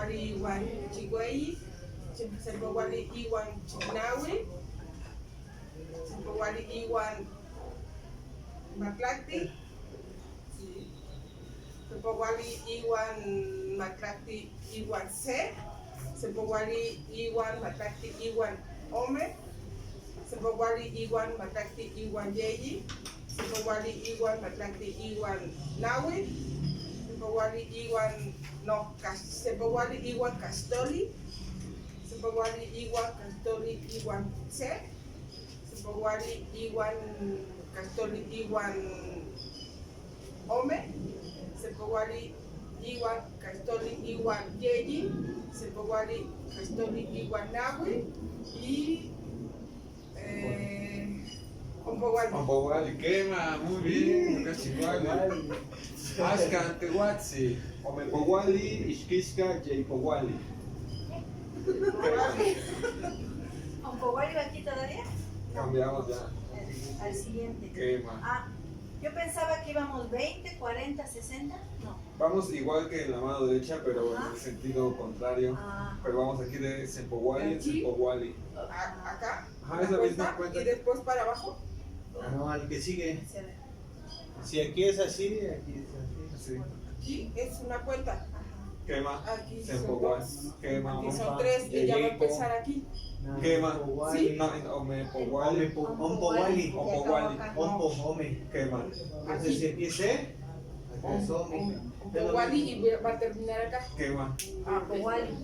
Sempowali iwan Chigüey, Sempowali iwan Chignawi, Sempowali iwan Matlacti, Sempowali iwan Matlacti iwan C, Sempowali iwan Matlacti iwan Ome, Sempowali iwan Matlacti iwan Yeyi, Sempowali iwan Matlacti iwan Nawi, Sempowali iwan Sempowali iwan Castoli, Sempowali iwan Castoli iwan C, Sempowali iwan Castoli iwan Ome, Sempowali iwan Castoli iwan Yeyi, Sempowali Castoli iwan Nawi y Ompowali, quema, muy bien, Cachiguali. Ashkan, Tehuatzi. Omepowali, Ixquisca, Yeipowali. ¿Ompowali va aquí todavía? Cambiamos ya. Al siguiente. Quema. Ah, yo pensaba que íbamos 20, 40, 60. No. Vamos igual que en la mano derecha, pero en el sentido contrario. Pero vamos aquí de Sempowali en Sempowali. Acá, Ajá, es la misma cuenta. y después para abajo. No, al que sigue. Si aquí es así, aquí es así. Sí. Aquí es una cuenta. Quema. Aquí son Sempowali. dos. Quema. Aquí son tres y ya va a empezar aquí. Quema. Sí. No, en Omepowali. Ompowali. Ompowali. Ompo, ome. Quema. Entonces, si aquí es E, acá es ome. Ompowali y va a terminar acá. Quema. Ompowali.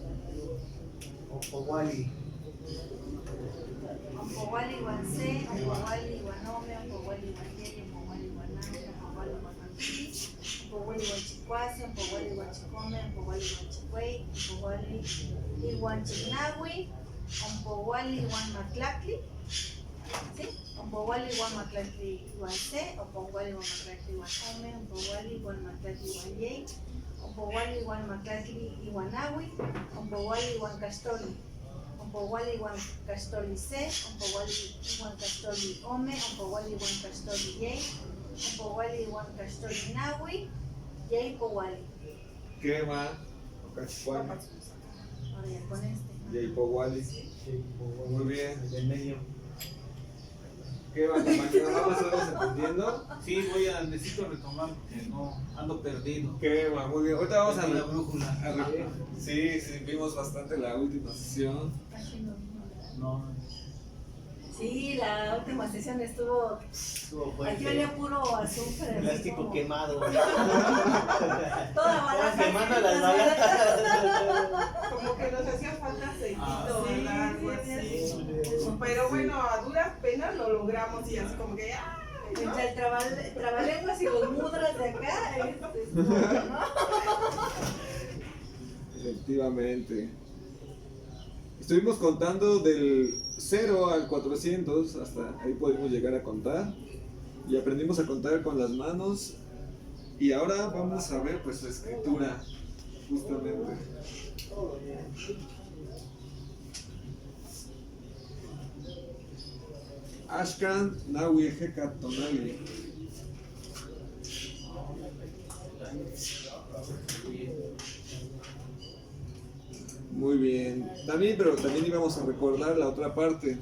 Ompowali. Ompowali igual C, Ompowali igual Ome, Ompowali igual Yeyi, Ompowali igual Nami, Ompowali igual Manti, Ompowali igual Chicuase, Ompowali igual Chicome, Ompowali igual Chigüey, Ompowali igual Chignawi, Ompowali igual Matlactli, ¿sí? Ompowali igual Matlactli igual C, Ompowali igual Matlactli igual Ome, Ompowali igual Matlactli igual Yeyi, Ompowali igual Matlactli igual Nawi, Ompowali igual Castoli. Ompowali igual Castoli C, Ompowali igual Castoli Ome, Ompowali igual Castoli Yeyi, Ompowali igual Castoli Nawi, Yeyi Powali. Quema. Cachiguali. Ahora ya con este. Yeipowali. Muy bien. En medio. Quema, compañero. ¿Vamos entendiendo? Sí, necesito retomar porque no ando perdido. Quema, muy bien. Ahorita vamos Perdí la brújula. Sí, vimos bastante la última sesión. No, Sí, la última sesión estuvo. Estuvo Aquí fuerte. venía puro azúcar. Plástico quemado. Toda balata. Quemando las balatas. Como que nos hacía falta aceitito, Sí, ¿verdad? Algo así. Pero bueno, a duras penas lo logramos y así como que ¿no? Entre el trabalenguas y los mudras de acá. ¿No? Efectivamente. Estuvimos contando del 0 al 400, hasta ahí podemos llegar a contar. Y aprendimos a contar con las manos. Y ahora vamos a ver pues su escritura, justamente. Ashkan Nawi Heka Tonali. Muy bien. Pero también íbamos a recordar la otra parte.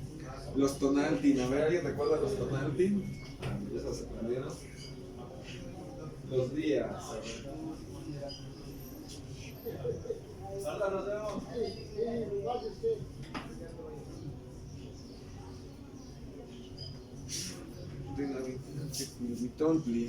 Los tonaltin. A ver, ¿alguien recuerda los tonaltin? ¿Ya se los aprendieron? Los días. Nos vemos. Mitontli.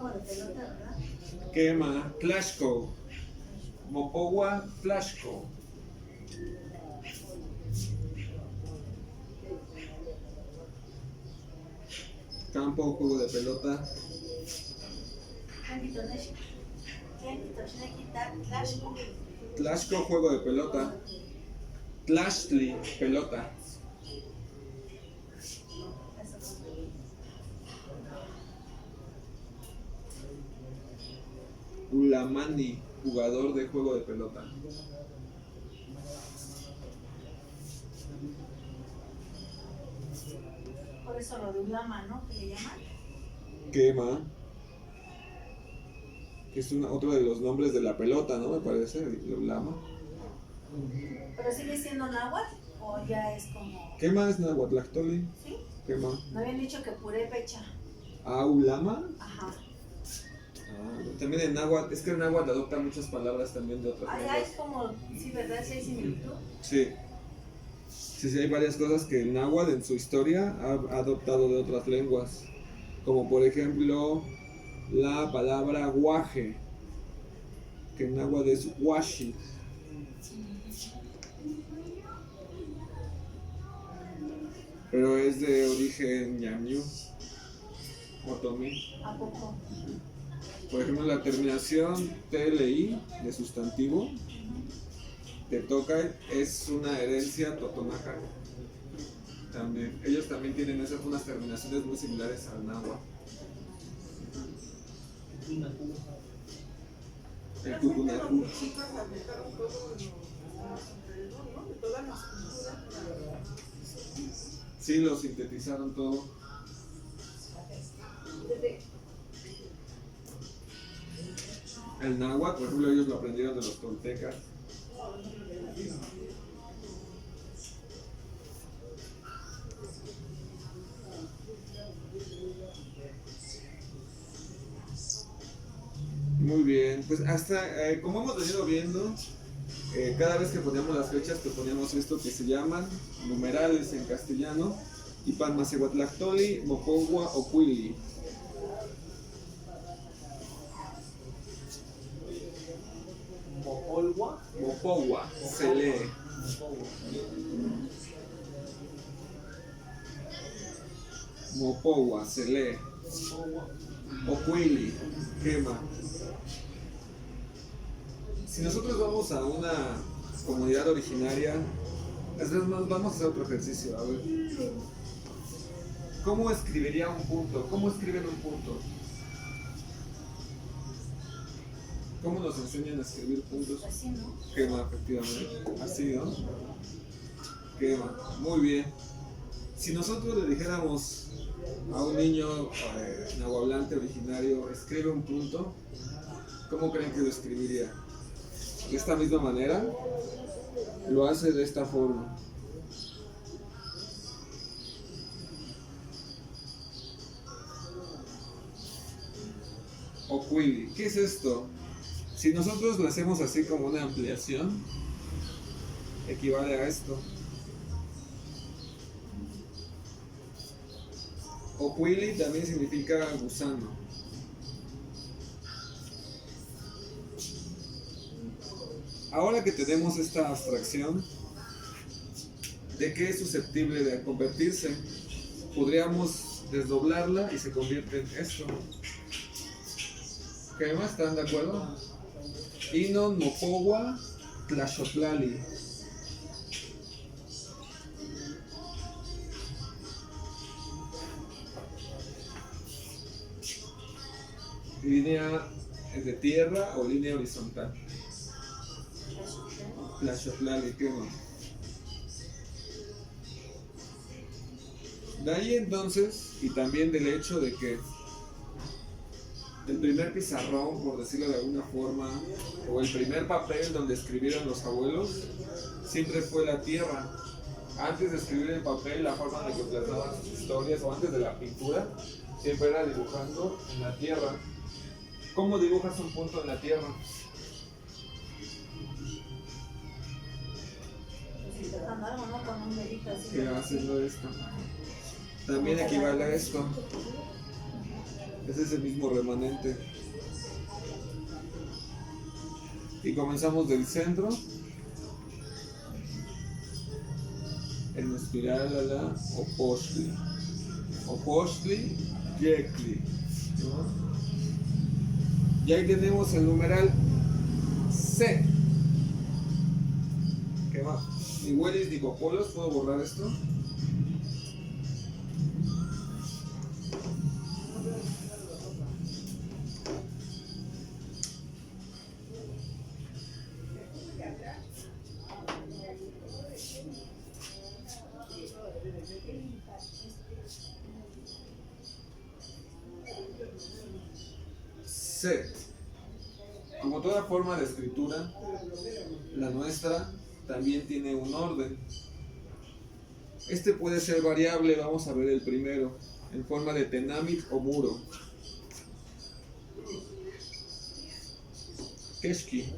juego de pelota, ¿verdad? Quema, Clashco. Mopowa, Clashco. Campo, juego de pelota. Clashco, juego de pelota. Clashly, pelota. Ulamani, jugador de juego de pelota. Por eso lo de Ulama, ¿no? Que le llaman. Quema. Que es otro de los nombres de la pelota, ¿no? Me parece, el Ulama. Pero sigue siendo náhuatl o ya es como. Quema es Nahuatlactoli. ¿Sí? Quema. Me habían dicho que purépecha. Ah, Ulama. Ajá. Ah, también en náhuatl, es que en náhuatl adopta muchas palabras también de otras Ay, lenguas. es como. Sí, ¿verdad? Sí hay similitud. Sí. Sí, hay varias cosas que el náhuatl en su historia ha adoptado de otras lenguas. Como por ejemplo la palabra guaje, que en náhuatl es huashi. Pero es de origen ñamñú, otomí. ¿A poco? Por ejemplo, la terminación TLI de sustantivo de Tokai es una herencia totonaca. También, ellos también tienen esas unas terminaciones muy similares al náhuatl. El cucunacu. Los chicos aplicaron todo en los alrededor, ¿no? De todas las culturas. Sí, lo sintetizaron todo. El náhuatl, por ejemplo, ellos lo aprendieron de los toltecas. Muy bien, pues hasta como hemos venido viendo, cada vez que poníamos las fechas, que poníamos esto que se llaman numerales en castellano, Ipan Macehuatlactoli, Mopogua o Cuili. Mopolwa. Mopogua se lee. Mopogua se lee. Ocuili, quema. Si nosotros vamos a una comunidad originaria, vamos a hacer otro ejercicio. A ver. ¿Cómo escribiría un punto? ¿Cómo escriben un punto? ¿Cómo nos enseñan a escribir puntos? Así, ¿no? Quema, efectivamente. Así, ¿no? Quema. Muy bien. Si nosotros le dijéramos a un niño nahuablante originario, escribe un punto, ¿cómo creen que lo escribiría? De esta misma manera, lo hace de esta forma. Ocuili, ¿qué es esto? Si nosotros lo hacemos así como una ampliación, equivale a esto. Ocuili también significa gusano. Ahora que tenemos esta abstracción, ¿de qué es susceptible de convertirse? Podríamos desdoblarla y se convierte en esto. ¿Qué más? ¿Están de acuerdo? Inon Mopogua Tlaxotlali. Línea de tierra o línea horizontal. Tlaxotlali, ¿qué más? De ahí entonces, y también del hecho de que el primer pizarrón, por decirlo de alguna forma, o el primer papel donde escribieron los abuelos, siempre fue la tierra. Antes de escribir en papel, la forma en la que plasmaban sus historias, o antes de la pintura, siempre era dibujando en la tierra. ¿Cómo dibujas un punto en la tierra? Algo, ¿no? Con un dedito así. ¿Qué haciendo esto? También equivale a esto. Es ese mismo remanente. Y comenzamos del centro en espiral a la Opochtli. Opochtli, Yectli, ¿no? Y ahí tenemos el numeral C. ¿Qué va? Ni Huelis ni Popolos. ¿Puedo borrar esto? C. Como toda forma de escritura, la nuestra también tiene un orden. Este puede ser variable, vamos a ver el primero, en forma de tenamit o muro. Keshki.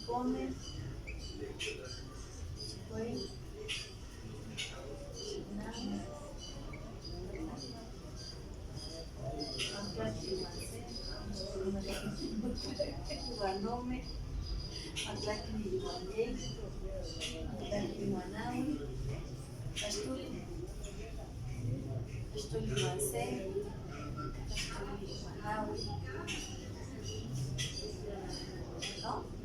Come, fue, Guanome, Atlaqui Guaney, Atlaqui Guanaui, Astuli Guancey, Astuli Guanaui, ¿no?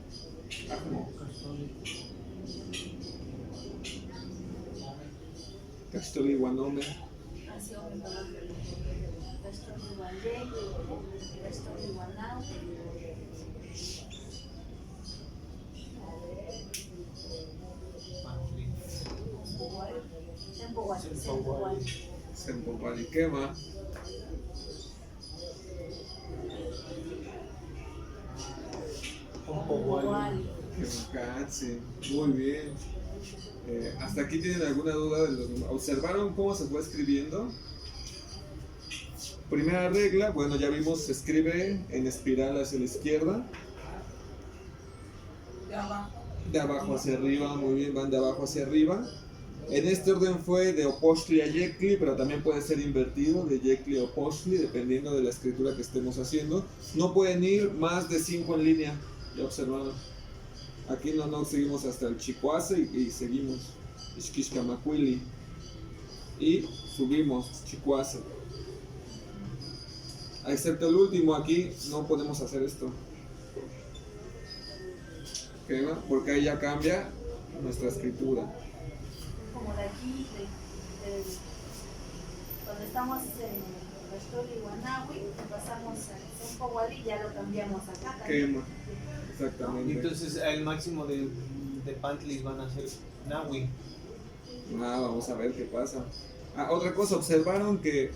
Castoli Guanome. Así o me perdón. Astuli Guaney, Astuli Guanau. Sempowali. ¿Qué más? Sí, muy bien. ¿Hasta aquí tienen alguna duda de los números? ¿Observaron cómo se fue escribiendo? Primera regla, bueno, ya vimos, se escribe en espiral hacia la izquierda. De abajo. De abajo hacia arriba, muy bien, van de abajo hacia arriba. En este orden fue de Opochtli a Yectli, pero también puede ser invertido, de Yectli a Opochtli, dependiendo de la escritura que estemos haciendo. No pueden ir más de 5 en línea, ya observaron. Aquí no seguimos hasta el Chicuase y seguimos Ixquixcamacuili. Y subimos Chicuase. Excepto el último, aquí no podemos hacer esto. ¿Okay, no? Porque ahí ya cambia nuestra escritura. Como de aquí, donde estamos en Astuli Guanaui, pasamos a Sempowali y ya lo cambiamos acá también. Quema. Exactamente. Entonces el máximo de Pantlis van a ser Nahui. Vamos a ver qué pasa. Otra cosa, observaron que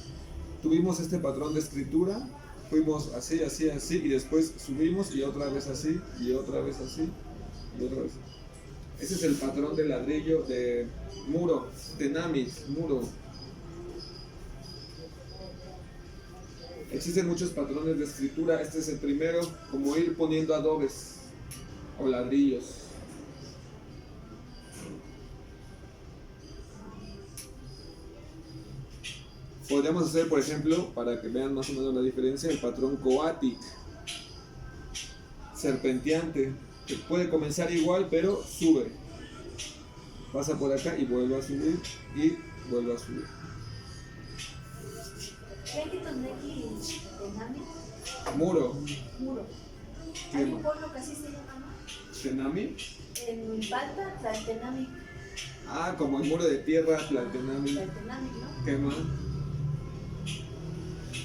tuvimos este patrón de escritura, fuimos así, así, así, y después subimos y otra vez así, y otra vez así, y otra vez. Ese es el patrón de ladrillo de muro, tenamis, muro. Existen muchos patrones de escritura, este es el primero, como ir poniendo adobes o ladrillos. Podríamos hacer, por ejemplo, para que vean más o menos la diferencia, el patrón coatic, serpenteante, que puede comenzar igual, pero sube. Pasa por acá y vuelve a subir, y vuelve a subir. Muro. Muro. ¿Qué Hay más? un pueblo que así se llama, ¿no? Tenami. En Balta, Tlaltenamic. Como el muro de tierra, Tlaltenami. Tlaltenamic, ¿no? ¿Qué más?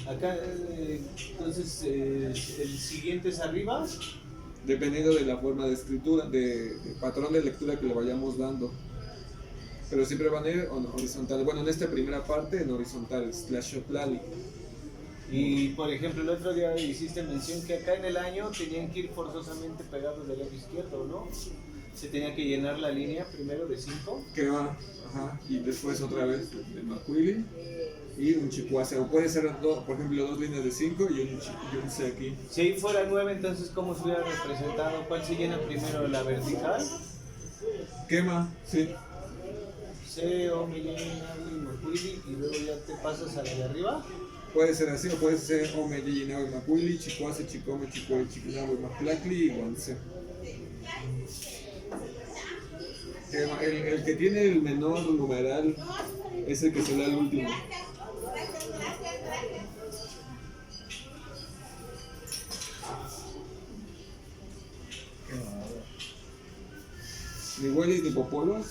Acá, entonces, el siguiente es arriba. Dependiendo de la forma de escritura, de patrón de lectura que le vayamos dando. Pero siempre van a ir en horizontal. Bueno, en esta primera parte, en horizontal, /Tlali. Y por ejemplo, el otro día hiciste mención que acá en el año tenían que ir forzosamente pegados del lado izquierdo, ¿no? Se tenía que llenar la línea primero de 5. Que va, ajá, y después otra vez de Macuili y un chicuase. O puede ser, por ejemplo, 2 líneas de 5 y un C aquí. Si ahí fuera 9, entonces ¿cómo se hubiera representado? ¿Cuál se llena primero, la vertical? Quema, sí. C, O, Macuili, y luego ya te pasas a la de arriba. Puede ser así, o puede ser Ome, Yeyinawe, Macuili, Chicuase, Chicome, Chicuel, Chicunawe, Maclacli y Guanse. El que tiene el menor numeral es el que se da al último. Ni huelis ni popolos.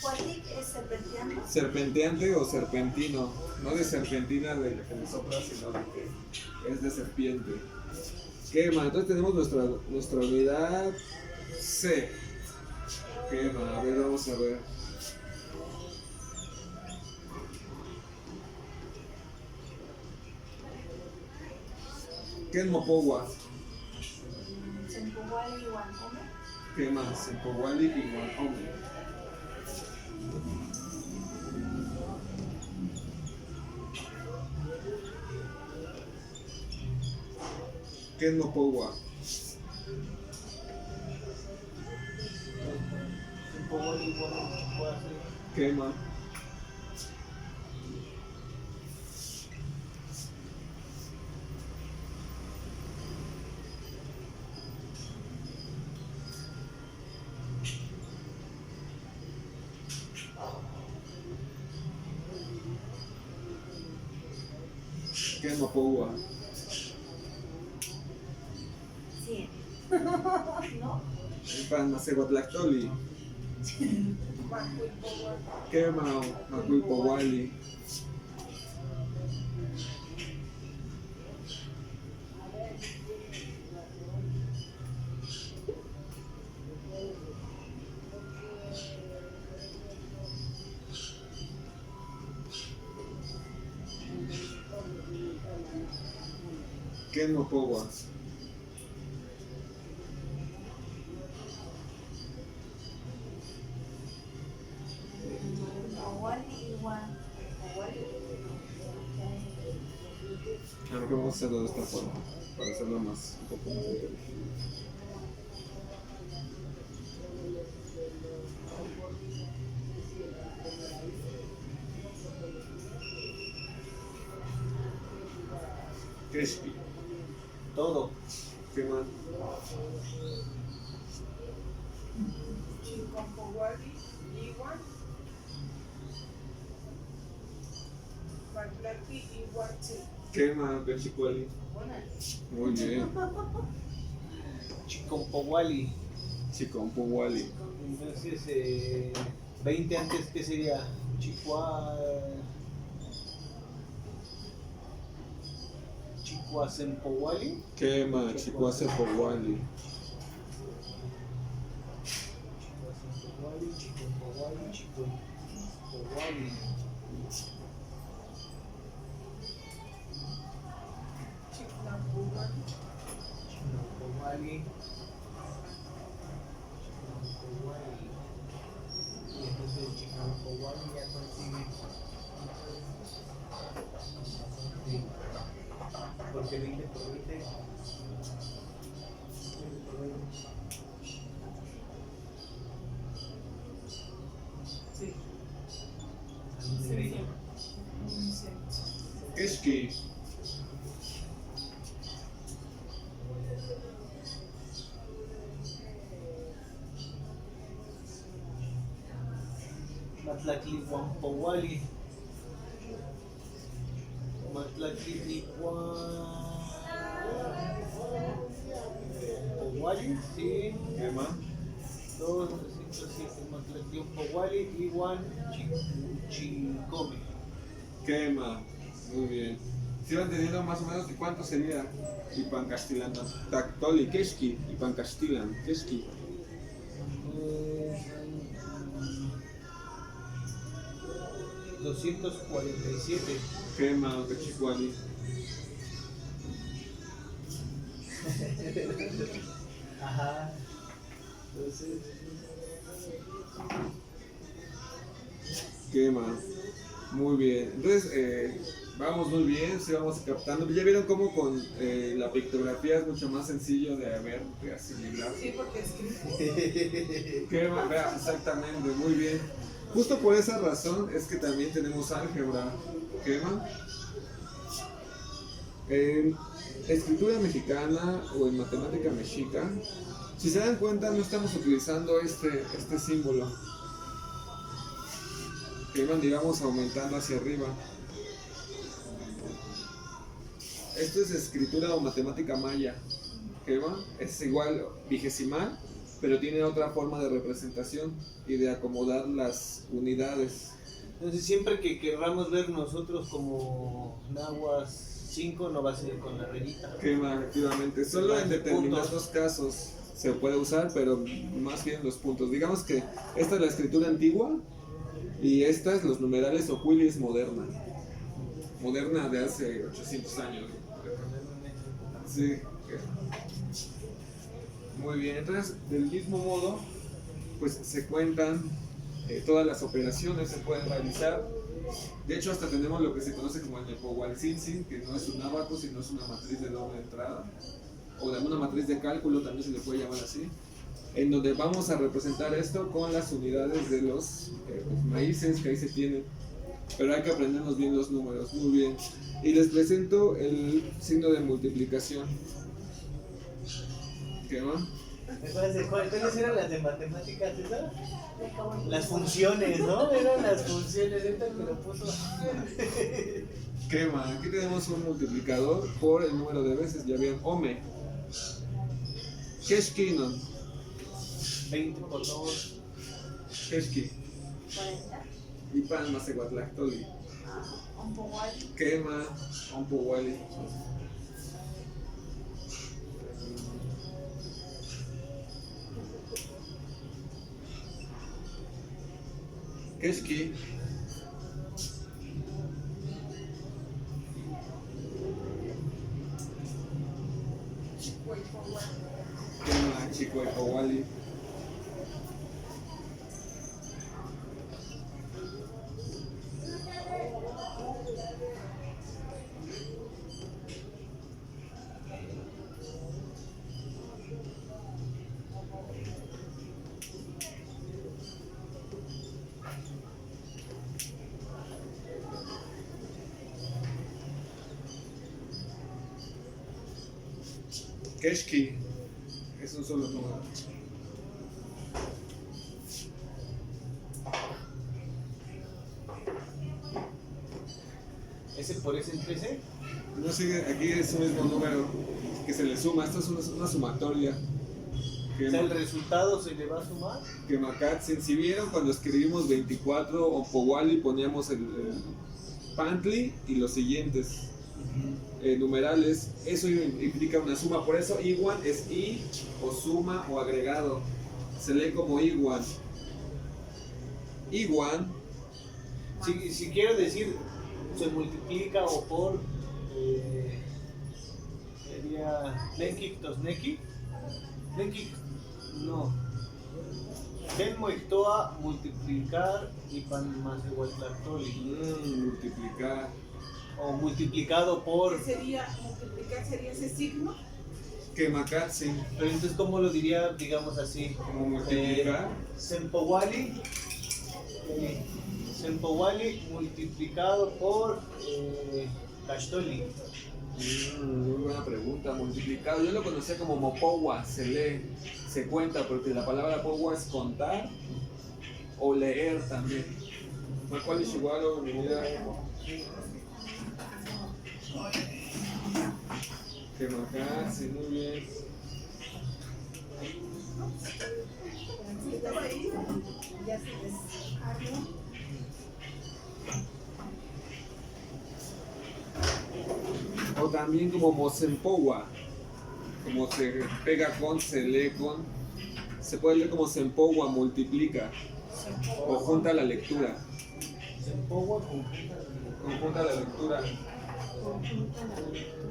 Cuatic es serpenteando. Serpenteante o serpentino. No de serpentina de la que le sopla, sino de que es de serpiente. Quema. Entonces tenemos nuestra unidad C. Quema. A ver, vamos a ver. ¿Qué es Mopowa? Sempohuali y Guancome. Quema. Sempowali y Guanome. ¿Qué es Mopowa? Quema. ¿Qué es Mopowa? 100. ¿No? Pan Macehuatlactoli. Quema. Macuipowali. ¿Qué es Mopowa? Sempohuali y Guancome. Creo que vamos a hacerlo de esta forma, para hacerlo un poco más inteligente. Crispy. Todo. ¿Qué más? Chicompowali, Iguan, Maclacli y Guanche. ¿Qué más? Bechicuali. Muy bien. Chicompowali. Chicompowali. Entonces, 20 antes, ¿qué sería? Chicuasempowali. ¿Qué más? Chicuasepowali. Chicompowali, Chicompowali. Chicnampumani, Chicompowali. Y entonces Chicompowali ya consigue. Sí. Porque 20 por 20. sí. Sería. Keshki. Matlacli Wampowali. Matlacli Wampowali, sí. ¿Qué más? 2, 5, 7. Matlacli Wampowali y Wan Chicome. ¿Qué más? Muy bien. ¿Sí van teniendo más o menos de cuánto sería Ipancastilán? Tactoli, Keshki, Ipancastilán, Keshki. 247. ¿Qué más? Bechicuali. Ajá. Entonces, ¿Qué más? Muy bien. Entonces, vamos muy bien, sí vamos captando. Ya vieron cómo con la pictografía es mucho más sencillo de ver, de asimilar. Sí, porque escribe. ¿Qué más? Vea, exactamente, muy bien. Justo por esa razón es que también tenemos álgebra. ¿Qué más? En escritura mexicana o en matemática mexica, si se dan cuenta, no estamos utilizando este símbolo. Que van, digamos, aumentando hacia arriba. Esto es escritura o matemática maya. Que va, es igual vigesimal, pero tiene otra forma de representación y de acomodar las unidades. entonces siempre que querramos ver nosotros como nahuas 5 no va a ser con la rayita. Que va, efectivamente, solo en determinados casos se puede usar, pero más bien los puntos. Digamos que esta es la escritura antigua y esta es los numerales o quilis moderna. Moderna de hace 800 años. Sí. Muy bien, entonces del mismo modo, pues se cuentan todas las operaciones, se pueden realizar. De hecho, hasta tenemos lo que se conoce como el Nepohualtzin, que no es un ábaco, sino es una matriz de doble entrada, o de una matriz de cálculo, también se le puede llamar así, en donde vamos a representar esto con las unidades de los maíces que ahí se tienen. Pero hay que aprendernos bien los números, muy bien. Y les presento el signo de multiplicación. ¿Qué va? ¿Cuáles eran las de matemáticas, César? Las funciones, ¿no? Eran las funciones, ahorita me lo puso. ¿Qué va? Aquí tenemos un multiplicador por el número de veces, ya bien, Ome. Keshkinon. 20 por 2. Keshki. 40. Y pan más eguatlactoli. Un pogual. Quema, Ompuwali. Keshki. Quema, Chicoecowali. Keshki es un solo número. ¿Ese por ese en 13? No sé, aquí es un mismo número que se le suma. Esto es una sumatoria. O sea, el resultado se le va a sumar. Que Makatsin, si vieron cuando escribimos 24 o Powali poníamos el Pantli y los siguientes numerales, eso implica una suma, por eso Iguan es I o suma o agregado, se lee como Iguan. Iguan, Si quiero decir, se multiplica o por. Sería. Lenkik Tosneki. Lenkik. No. Moictoa multiplicar y pan más igual Tlactoli. multiplicar. O multiplicado por. ¿Qué sería multiplicar? ¿Sería ese signo? Que Makatsin, Pero entonces, ¿cómo lo diría, digamos así? como multiplicar. Sempowali. Sempowali multiplicado por. Cachtoli. Muy buena pregunta, multiplicado. Yo lo conocía como Mopowa, se lee, se cuenta, porque la palabra Powa es contar o leer también. ¿Cuál es igual o unidad? Que marcar, sí, muy bien. Estaba ahí. Ya se desarmó. O también como Mosempowa, como se pega con, se lee con, se puede leer como Sempowa, multiplica, o junta la lectura. Sempowa Conjunta la lectura.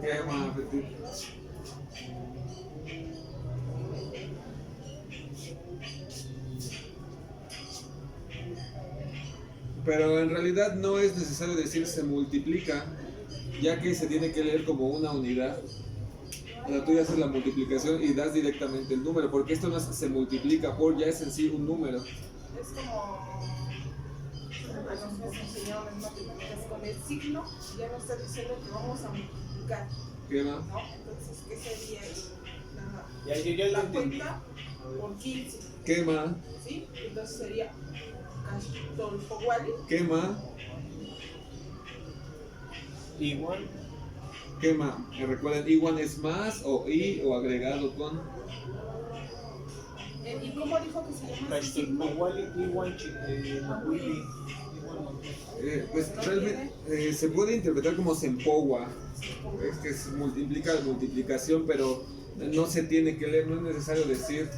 Quema, Petit. Pero en realidad no es necesario decir se multiplica, ya que se tiene que leer como una unidad. O sea, tú ya haces la multiplicación y das directamente el número, porque esto no es se multiplica por, ya es en sí un número. Es como nos enseñaron en matemáticas con el signo, ya nos está diciendo que vamos a multiplicar, Quema, ¿no? Entonces, ¿qué sería Ya, yo ya lo la entendí. cuenta por 15? quema, ¿Sí? Entonces sería Castolpowali, quema, Igual. quema. Recuerden, igual es más o y o agregado con. ¿y cómo dijo que se llama ese signo? Castolpowali, igual, Macuili. Pues realmente se puede interpretar como sempowa, es que implica multiplicación, pero no se tiene que leer, no es necesario decir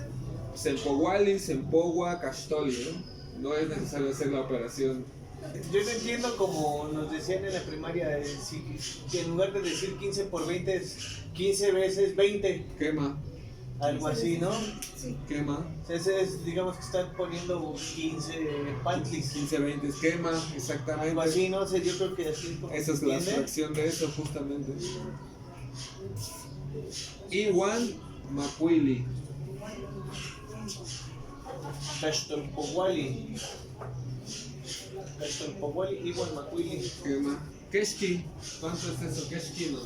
sempowali, sempowa, castoli, ¿no? No es necesario hacer la operación. Yo no entiendo como nos decían en la primaria, que en lugar de decir 15 por 20 es 15 veces 20, Quema, algo así, ¿no? Sí. quema, Es, digamos que están poniendo 15 pantlis, 15, 20 es quema, algo exactamente. así, no sé, yo creo que así es como Esa es se la entiende. fracción de eso, justamente. Iwan Macuili, Castolpowali, igual Macuili. quema. Keshki, ¿cuánto es eso? Keshki, no.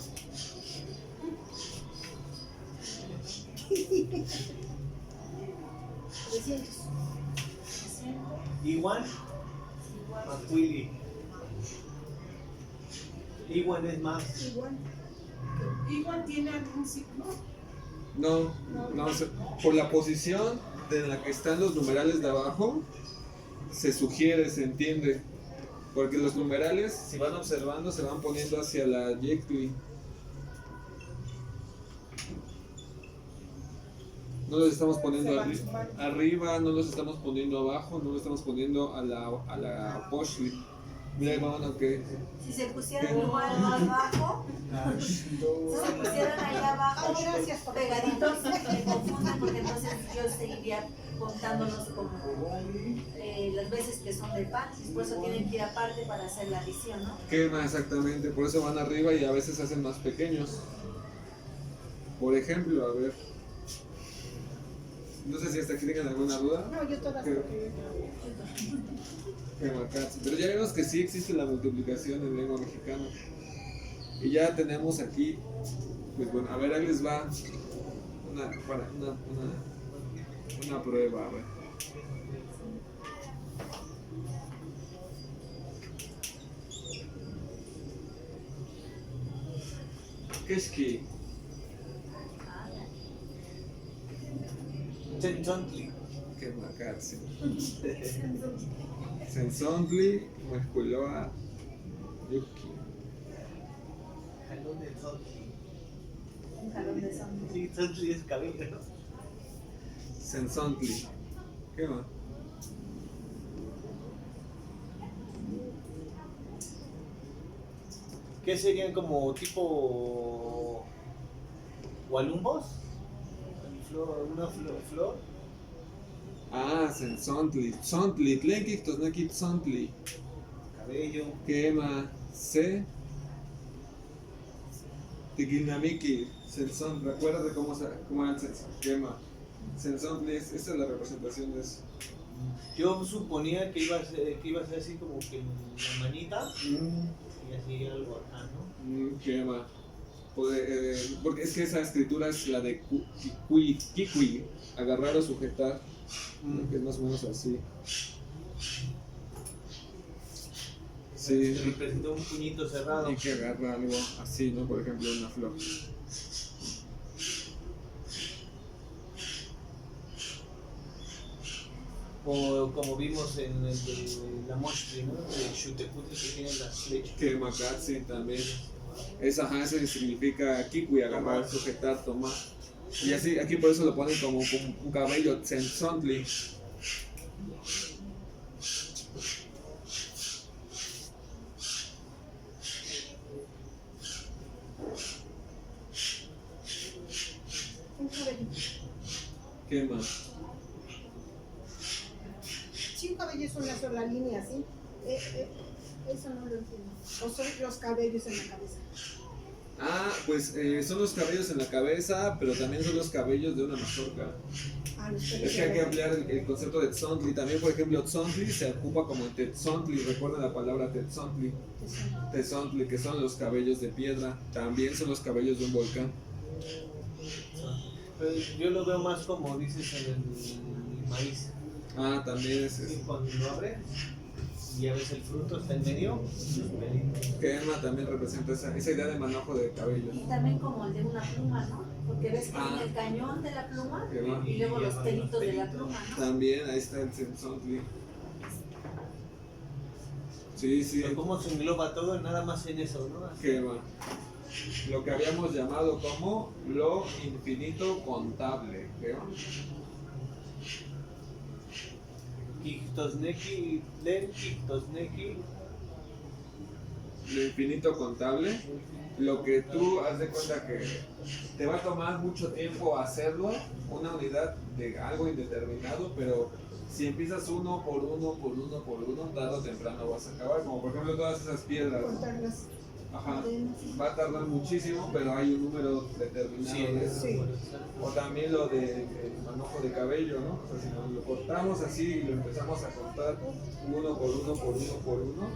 Igual Macuili. Igual es más. Igual tiene algún signo. No, por la posición en la que están los numerales de abajo, se sugiere, se entiende. Porque los numerales, si van observando, se van poniendo hacia la yectli. No los estamos poniendo arriba, no los estamos poniendo abajo, no los estamos poniendo a la poshli. Mira, hermano, que Si se pusieran igual abajo, si se pusieran ahí abajo, pegaditos, me confunden porque entonces yo seguiría contándolos como las veces que son de pan. Por eso tienen que ir aparte para hacer la adición, ¿no? quema exactamente, por eso van arriba y a veces se hacen más pequeños. Por ejemplo, a ver. No sé si hasta aquí tengan alguna duda. No, yo todas. Pero ya vemos que sí existe la multiplicación en lengua mexicana. Y ya tenemos aquí, pues bueno, a ver, ahí les va una prueba, a ver. Keshki, Tentontli. Quemacatsi. Sensontli, Muesculoa, Yuki. Jalón de Tontli. Un jalón de sangre. Sí, Tontli es cabello, ¿no? Sensontli. ¿Qué más? ¿Qué serían como tipo gualumbos? Una flor. Ah, Sensontli. Sontli, Tlenkik, Tosnekik, Sontli. Cabello. Quema, Se. Tiquilnamiki, Sensontli. Recuerda cómo era el quema. Sensontli, esa es la representación de eso. Yo suponía que iba a ser así como que la manita y así algo acá, ¿no? Quema. Porque es que esa escritura es la de Kikui, agarrar o sujetar, que es más o menos así. Sí, Representa un puñito cerrado. hay que agarrar algo así, ¿no? Por ejemplo, una flor. O como vimos en el de la Moshri, ¿no? De Shuteputli que tienen las flechas. Quema, Katsi también. Esa ese significa Kikui, agarrar, sujetar, tomar. Y así, aquí por eso lo ponen como un cabello, Tsensontli. ¿Qué más? Si un cabello es una sola línea, ¿sí? Eso no lo entiendo. O son los cabellos en la cabeza. Ah, pues son los cabellos en la cabeza, pero también son los cabellos de una mazorca. Ah, los Es que hay que ampliar el concepto de tzontli. También, por ejemplo, tzontli se ocupa como tetzontli. Recuerden la palabra tetzontli. Tetzontli, que son los cabellos de piedra. También son los cabellos de un volcán. Pues yo lo veo más como dices en el maíz. Ah, también es Y cuando lo abres y ya ves el fruto, está en medio, sus pelitos. quema, también representa esa idea de manojo de cabello. Y también como el de una pluma, ¿no? Porque ves que Ah. tiene el cañón de la pluma Quema. y luego los pelitos de la pluma, ¿no? También, ahí está el tetzontli. Sí, sí, Pero cómo se engloba todo nada más en eso, ¿no? Así. quema. Lo que habíamos llamado como lo infinito contable. ¿Quema? Quichtosneki, len quichtosneki, Lo infinito contable. Lo que tú haz de cuenta que te va a tomar mucho tiempo hacerlo, una unidad de algo indeterminado, pero si empiezas uno por uno, tarde o temprano vas a acabar. Como por ejemplo todas esas piedras. Cortar las Ajá. cadenas. Va a tardar muchísimo, pero hay un número determinado de eso. Sí. O también lo del manojo de cabello, ¿no? O sea, si nos lo cortamos así y lo empezamos a cortar uno por uno,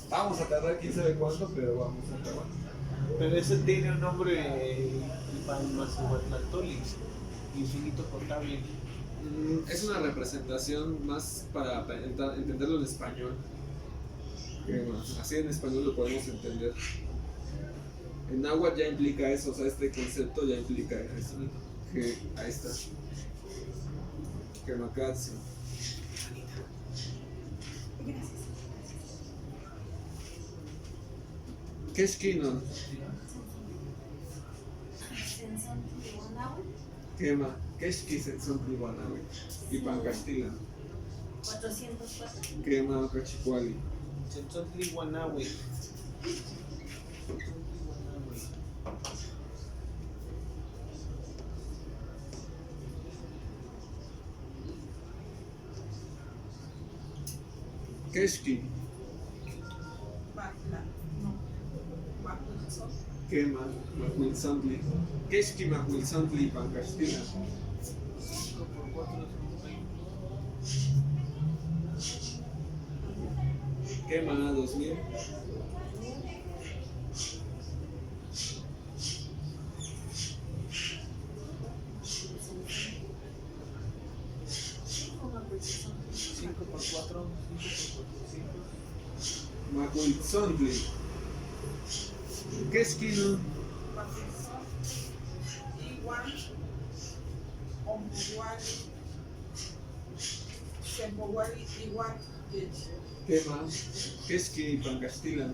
vamos a tardar quién sabe cuánto, pero vamos a acabar. pero eso tiene un nombre Palmasuatlactoli, infinito contable. Es una representación más para entenderlo en español. Así en español lo podemos entender. En náhuatl ya implica eso, o sea, este concepto ya implica eso. Que ahí está. Kemakatsu. Gracias. ¿Qué es Kinon? Sensón de Guanajuato, Quema. ¿Qué es Kisetsun Tribuanawe? Y Pancastila. 404. Quema Cachicuali. Tzotzintli Guanahui. ¿Qué es Ki? Quema Mahuilzantli. ¿Qué es Ki Mahuilzantli y Pancastila? 5 por 4 son 20. Quema 2000. Una precisión. 5 por 4, 5 por 400. Mahuilzantli. ¿Qué es Kinon? Igual, Ompuguali, Sempoguali, igual, Quema. ¿Qué es Ki y Pancastila?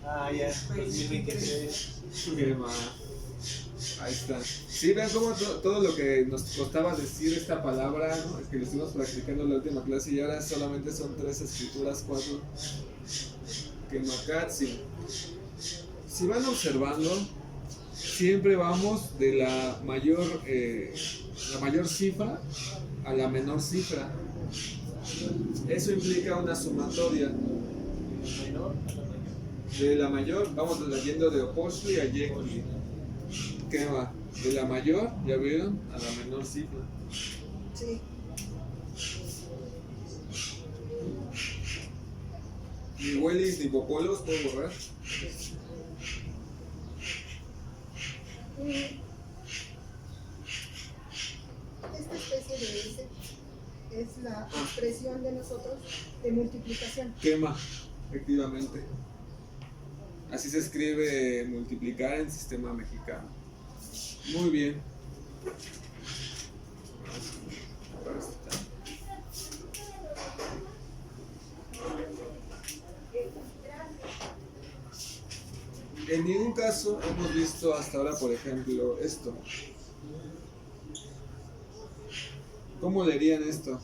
Ah, ya, 2023. Quema. Ahí está. Sí, vean cómo todo lo que nos costaba decir esta palabra, ¿no? Es que lo estuvimos practicando en la última clase y ahora solamente son 3 escrituras, 4. Kemakatsi. Si van observando, siempre vamos de la mayor cifra a la menor cifra. Eso implica una sumatoria. Menor, De la mayor, vamos leyendo de Oposhli a Yekli. ¿Qué va? De la mayor, ya vieron, a la menor cifra. Sí. Ni Wellis ni Popolos, ¿puedo borrar? Esta especie de S es la expresión de nosotros de multiplicación. Quema, efectivamente. Así se escribe multiplicar en sistema mexicano. Muy bien. En ningún caso hemos visto hasta ahora, por ejemplo, esto. ¿Cómo leerían esto?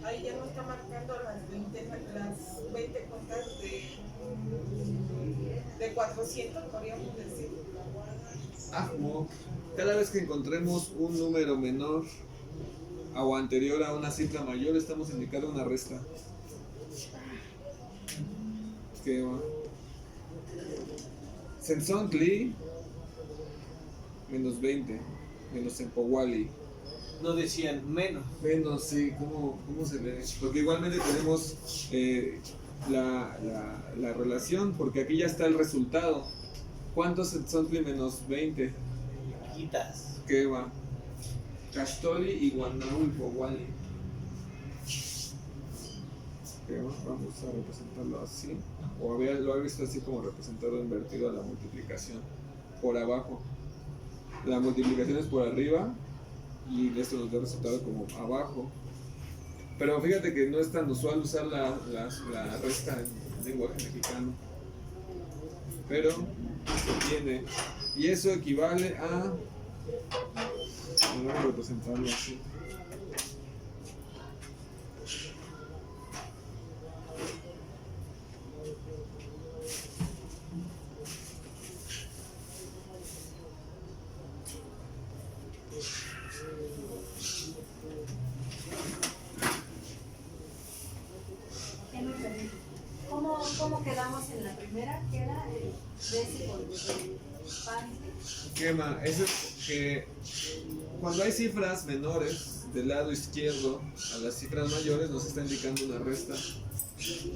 Ahí ya no está marcando las 20 cuentas de 400, podríamos decir. Como cada vez que encontremos un número menor o anterior a una cifra mayor, estamos indicando una resta. ¿Qué va? Sensontli, menos 20, menos Empowali. No decían menos. Menos, sí, ¿cómo se lee? Porque igualmente tenemos la relación, porque aquí ya está el resultado. ¿Cuánto es Sensontli menos 20? Quitas. ¿Qué va? Castoli y Guanaui Powali. ¿Qué va? Vamos a representarlo así. O lo había visto así como representado invertido a la multiplicación. Por abajo. La multiplicación es por arriba y esto nos da resultado como abajo. Pero fíjate que no es tan usual usar la resta en lenguaje mexicano. Pero se tiene. Y eso equivale a... Vamos a representarlo así. ¿Cómo quedamos en la primera? Que era el décimo del Pantli. Quema, eso es que cuando hay cifras menores del lado izquierdo a las cifras mayores nos está indicando una resta.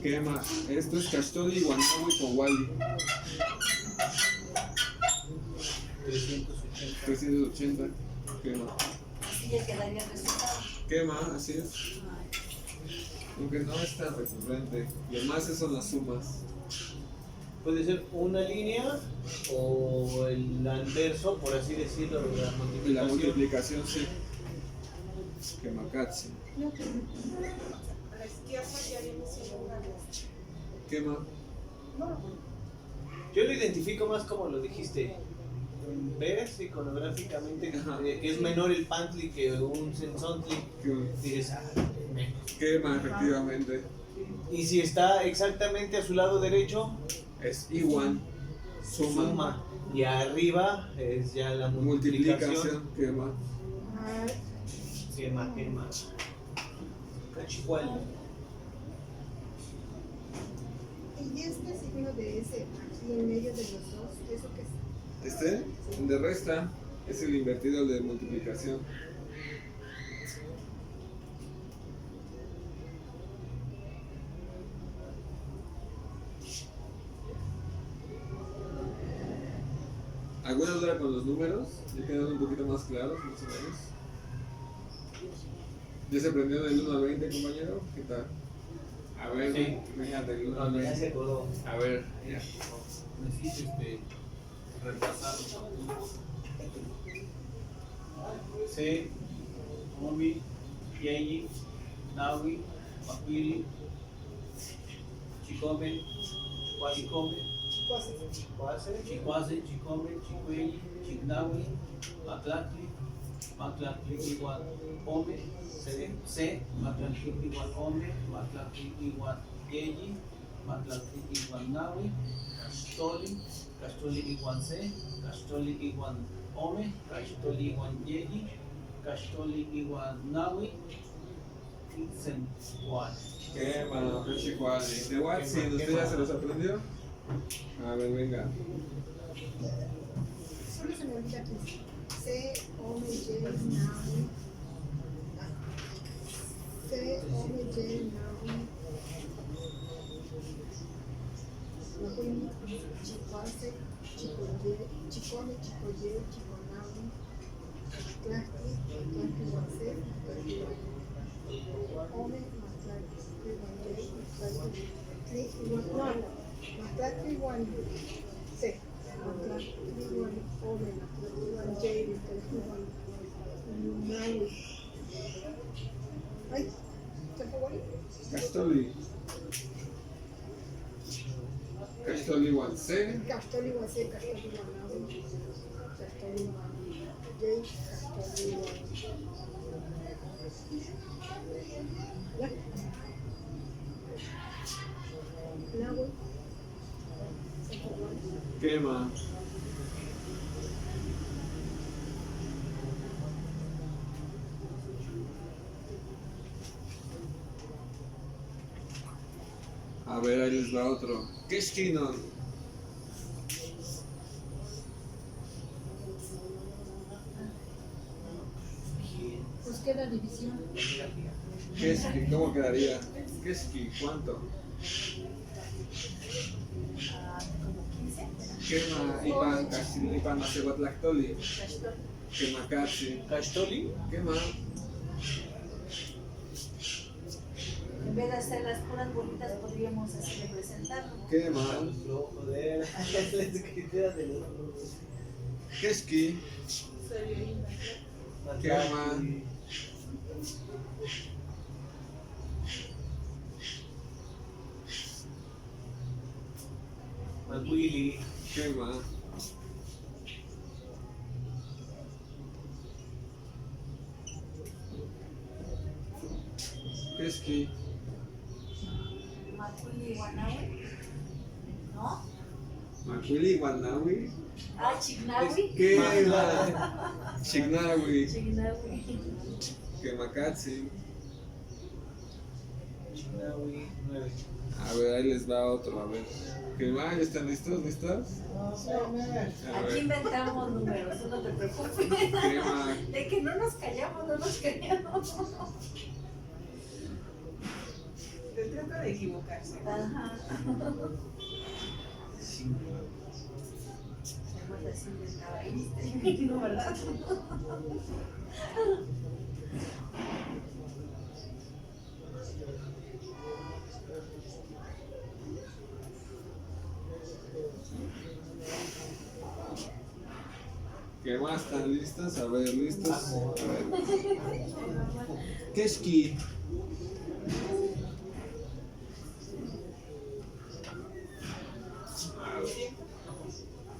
Quema, esto es Castoli, Guanaui, Powali. 380. Quema. Así ya quedaría el resultado. Quema, así es. Aunque no es tan recurrente. Y además eso son las sumas. Puede ser una línea o el anverso, por así decirlo, de la multiplicación. Y la multiplicación sí. Quemacatsi. A la izquierda ya viene siendo una resta. Quema. Yo lo identifico más como lo dijiste. Ves iconográficamente que es menor el Pantli que un Sensontli. Dices, menos. Quema, efectivamente. Y si está exactamente a su lado derecho, Es igual. suma. Y arriba es ya la multiplicación. Multiplicación. Quema. Quema. Cachihuali. Y este signo de ese aquí en medio de los dos, ¿eso qué es? El de resta es el invertido de multiplicación. ¿Alguna duda con los números? ¿Ya quedaron un poquito más claros, más o menos? ¿Ya se aprendió del 1 al 20, compañero? ¿Qué tal? A ver, Sí. venga, del 1 al Ya 20. se acordó. A ver, ya. Necesito repasar. Sí. Omi, Yeyi, Nawi, Makwili, Chicome, Huasicome, Huase, Chicuase, Chicome, Chicuelli, Chignawi, Maclatli, Maclatli igual Ome, C, Maclatli igual Ome, Maclatli igual Yeyi, Maclatli igual Nawi, Castoli igual C, Castoli igual Ome, Castoli igual Yeyi, Castoli igual Nawi, igual. ¿Qué, mano? ¿Qué chicuali? ¿De Watson? ¿Usted ya se los aprendió? A ver, venga. Solo se me olvida aquí. C, O, M, Y, Naui. C, O, M, Y, Naui. Naui, Chicuase, Chicoye, Chicone, Chicoye, Chiconaui. Maclatli, Maclatli, Guase, Maclatli, Ome, Maclatli, Guanye, Maclatli, igual, no, Maclatli, Guan, C. Maclatli, Guan, Ome, Maclatli, Guan, J, Maclatli, Guan, Naui. Ay, ¿se fue igual? Castoli. Castoli 1C. Castoli, Guan, C, Castoli, Guan, Naui. Castoli, Guan, J, Castoli, Guan. ¿Ya? Quema. A ver, ahí les va otro. Keshkinon. Pues queda división. Keski, ¿cómo quedaría? Keski, ¿cuánto? Como 15. Quema, Ipan Macehuatlactoli. Quemacatzi. Castoli. Quema. En vez de hacer las puras bolitas, podríamos así representarlo. Quema. No, joder. La escritura de los. Keski. Quema. Macuili. Quema. Keski. Maculi Guanawi. ¿No? Macuili, Guanawi. Ah, Chignawi. Quema. Chignawi. Chignawi. Quemacatzi. Chinawi 9. A ver, ahí les va otro, a ver. Quema, ¿ya están listos? ¿Listos? A Aquí ver. inventamos números, no te preocupes. Quema. De que no nos callamos, no nos callamos. Se trata de equivocarse. Ajá. 5. Somos así de caballistas, ¿no, verdad? ¿Qué más? ¿Están listos? A ver, ¿listos? A ver. Keski.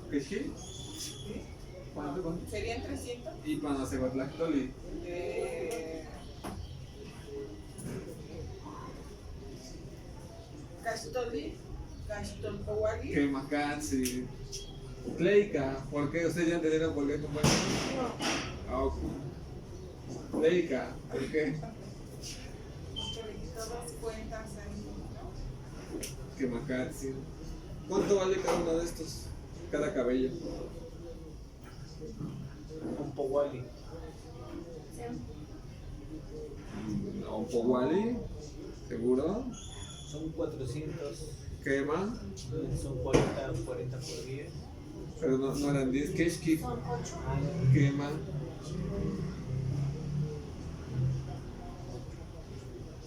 ¿Keski? ¿Cuánto? ¿Serían 300? Ipan Macehuatlactoli. Castoli, Castolpowali. Quemacatzi. Tleika. ¿Por qué? ¿Ustedes ya entendieron por qué es un buen? Ah, ok. Tleika. ¿Por qué? Porque todas cuentas ahí, ¿no? Quemacatzi. ¿Cuánto vale cada uno de estos? Cada cabello. Un Powali. ¿Un Powali? ¿Seguro? Son 400. Quema. Son 40 por 10. Pero no eran 10. Keski. Son 8. Quema.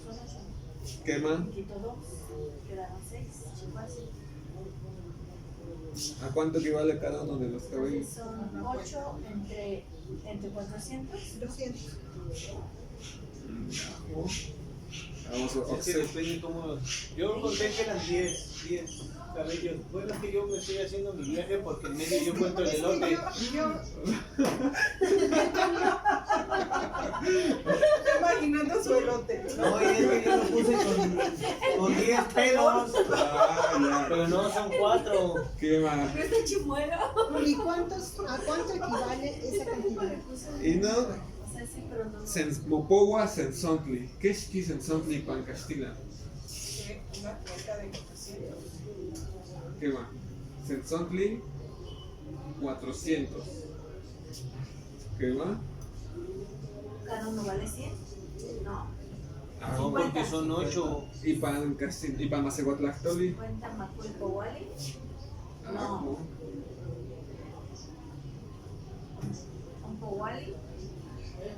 Son 8. Quema. Quito 2. Quedaron 6. Chihuahua. ¿A cuánto equivale cada uno de los cabellos? Son 8 entre 400. 200. Vamos a Es que depende cómo. Yo conté que eran 10 cabellos. Bueno, es que yo me estoy haciendo mi viaje porque en medio yo cuento el elote. Estoy imaginando su elote. No, y es que yo lo puse con 10 pelos. Ah, ya. Pero no, son 4. Quema. ¿No está chimuelo? ¿Y a cuánto equivale esa cantidad? Y no. O sea, sí, pero no. Mopowa Sensontli. Keski Sensontli Pancastila. Una cuenta de 400. Quema. Sensontli 400. Quema. ¿Cada uno vale 100? No. No, porque son 8. Y pan Macehuatlactoli. 50 Maculco Wally. Ah, No. no. Un Powali.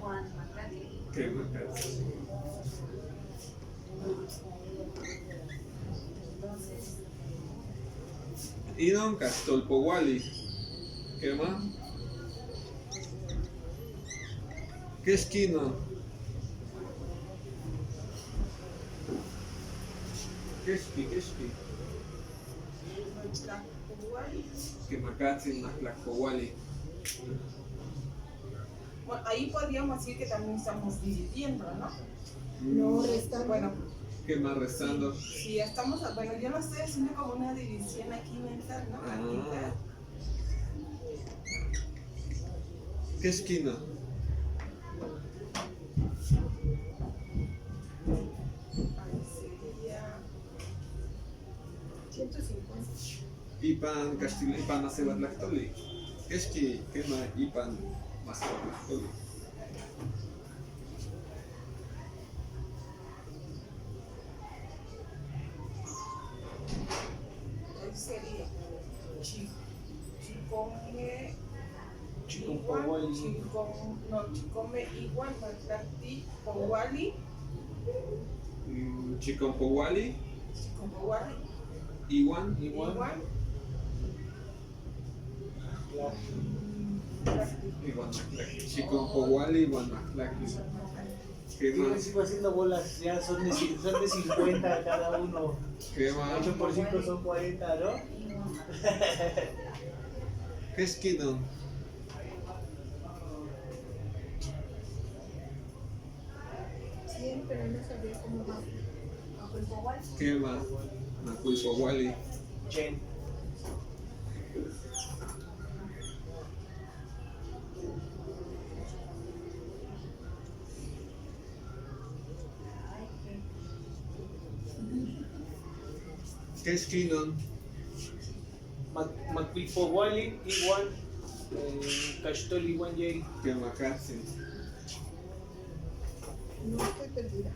Juan Macati. Quema. Entonces, Idon Castolpowali. Quema. Keskino. Keski. Quemacatzi Maclacpowali. Bueno, ahí podríamos decir que también estamos dividiendo, ¿no? No, restando. Bueno, Quema restando. si estamos, bueno, yo lo estoy haciendo como una división aquí mental, ¿no? Ah. Aquí, ¿Qué esquina? Ahí sería 150. Ipan Castilla, Ipan Macebatlactoli. ¿Qué es que quema Ipan Macebatlactoli? ahí sería Chicome Chicompowali. Chicome igual Matlacti Powali Chicompowali, Chicompowali Iwan, igual Iwan Maclacli. Chicompowali, Iwan Maclacli. ¿Qué Yo más? sigo haciendo bolas, ya son de 50 cada uno. ¿Qué más? 8 por 5 son 40, ¿no? ¿Qué esquina? Sí, pero no sabía cómo va. ¿Qué más? Naculpowali. Chen. ¿Qué esquina? Macuipowali, igual. Cachtol, igual, Yeri. ¿Qué macasi? No estoy perdida.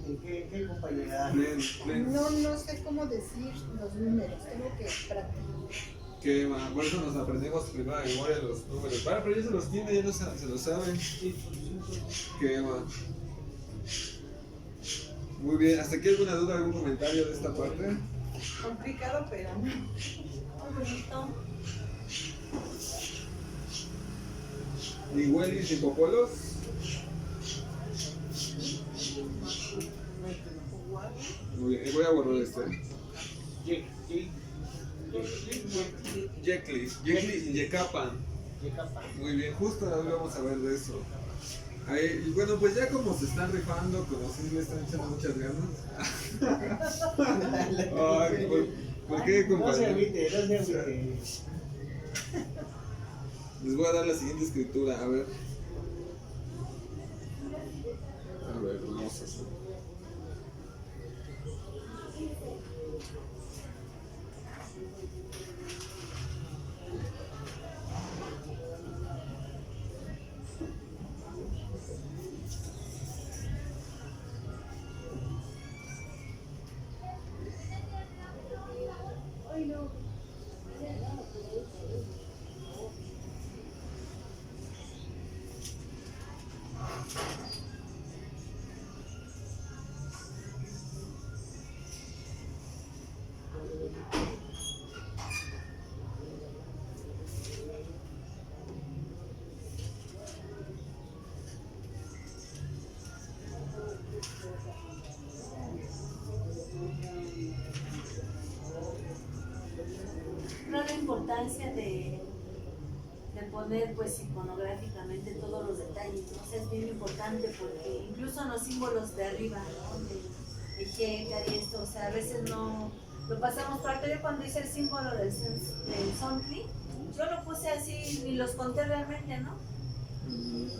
¿En qué compañera? No sé cómo decir los números, tengo que practicar. ¿Qué más? Por eso nos aprendemos primero de memoria los números. Bueno, pero ya se los tiene, ya no se los saben. ¿Qué más? Muy bien, ¿hasta aquí alguna duda, algún comentario de esta parte? complicado pero no. Muy bonito. Ni Wellis ni Popolos. Muy bien, voy a borrar este. Yeklis y Yecapan. Muy bien, justo hoy vamos a ver de eso. Ahí, y bueno, pues ya como se están rifando, como si le están echando muchas ganas. Ay, ¿por qué, No se compañero? agüite, no se agüite. Les voy a dar la siguiente escritura, a ver. A ver, vamos a hacer. La importancia de poner pues iconográficamente todos los detalles, ¿no? O sea, es bien importante porque incluso en los símbolos de arriba, ¿no? De Ejecta y esto, o sea, a veces no lo pasamos por alto. Yo cuando hice el símbolo del Sontli, yo lo puse así y los conté realmente, ¿no?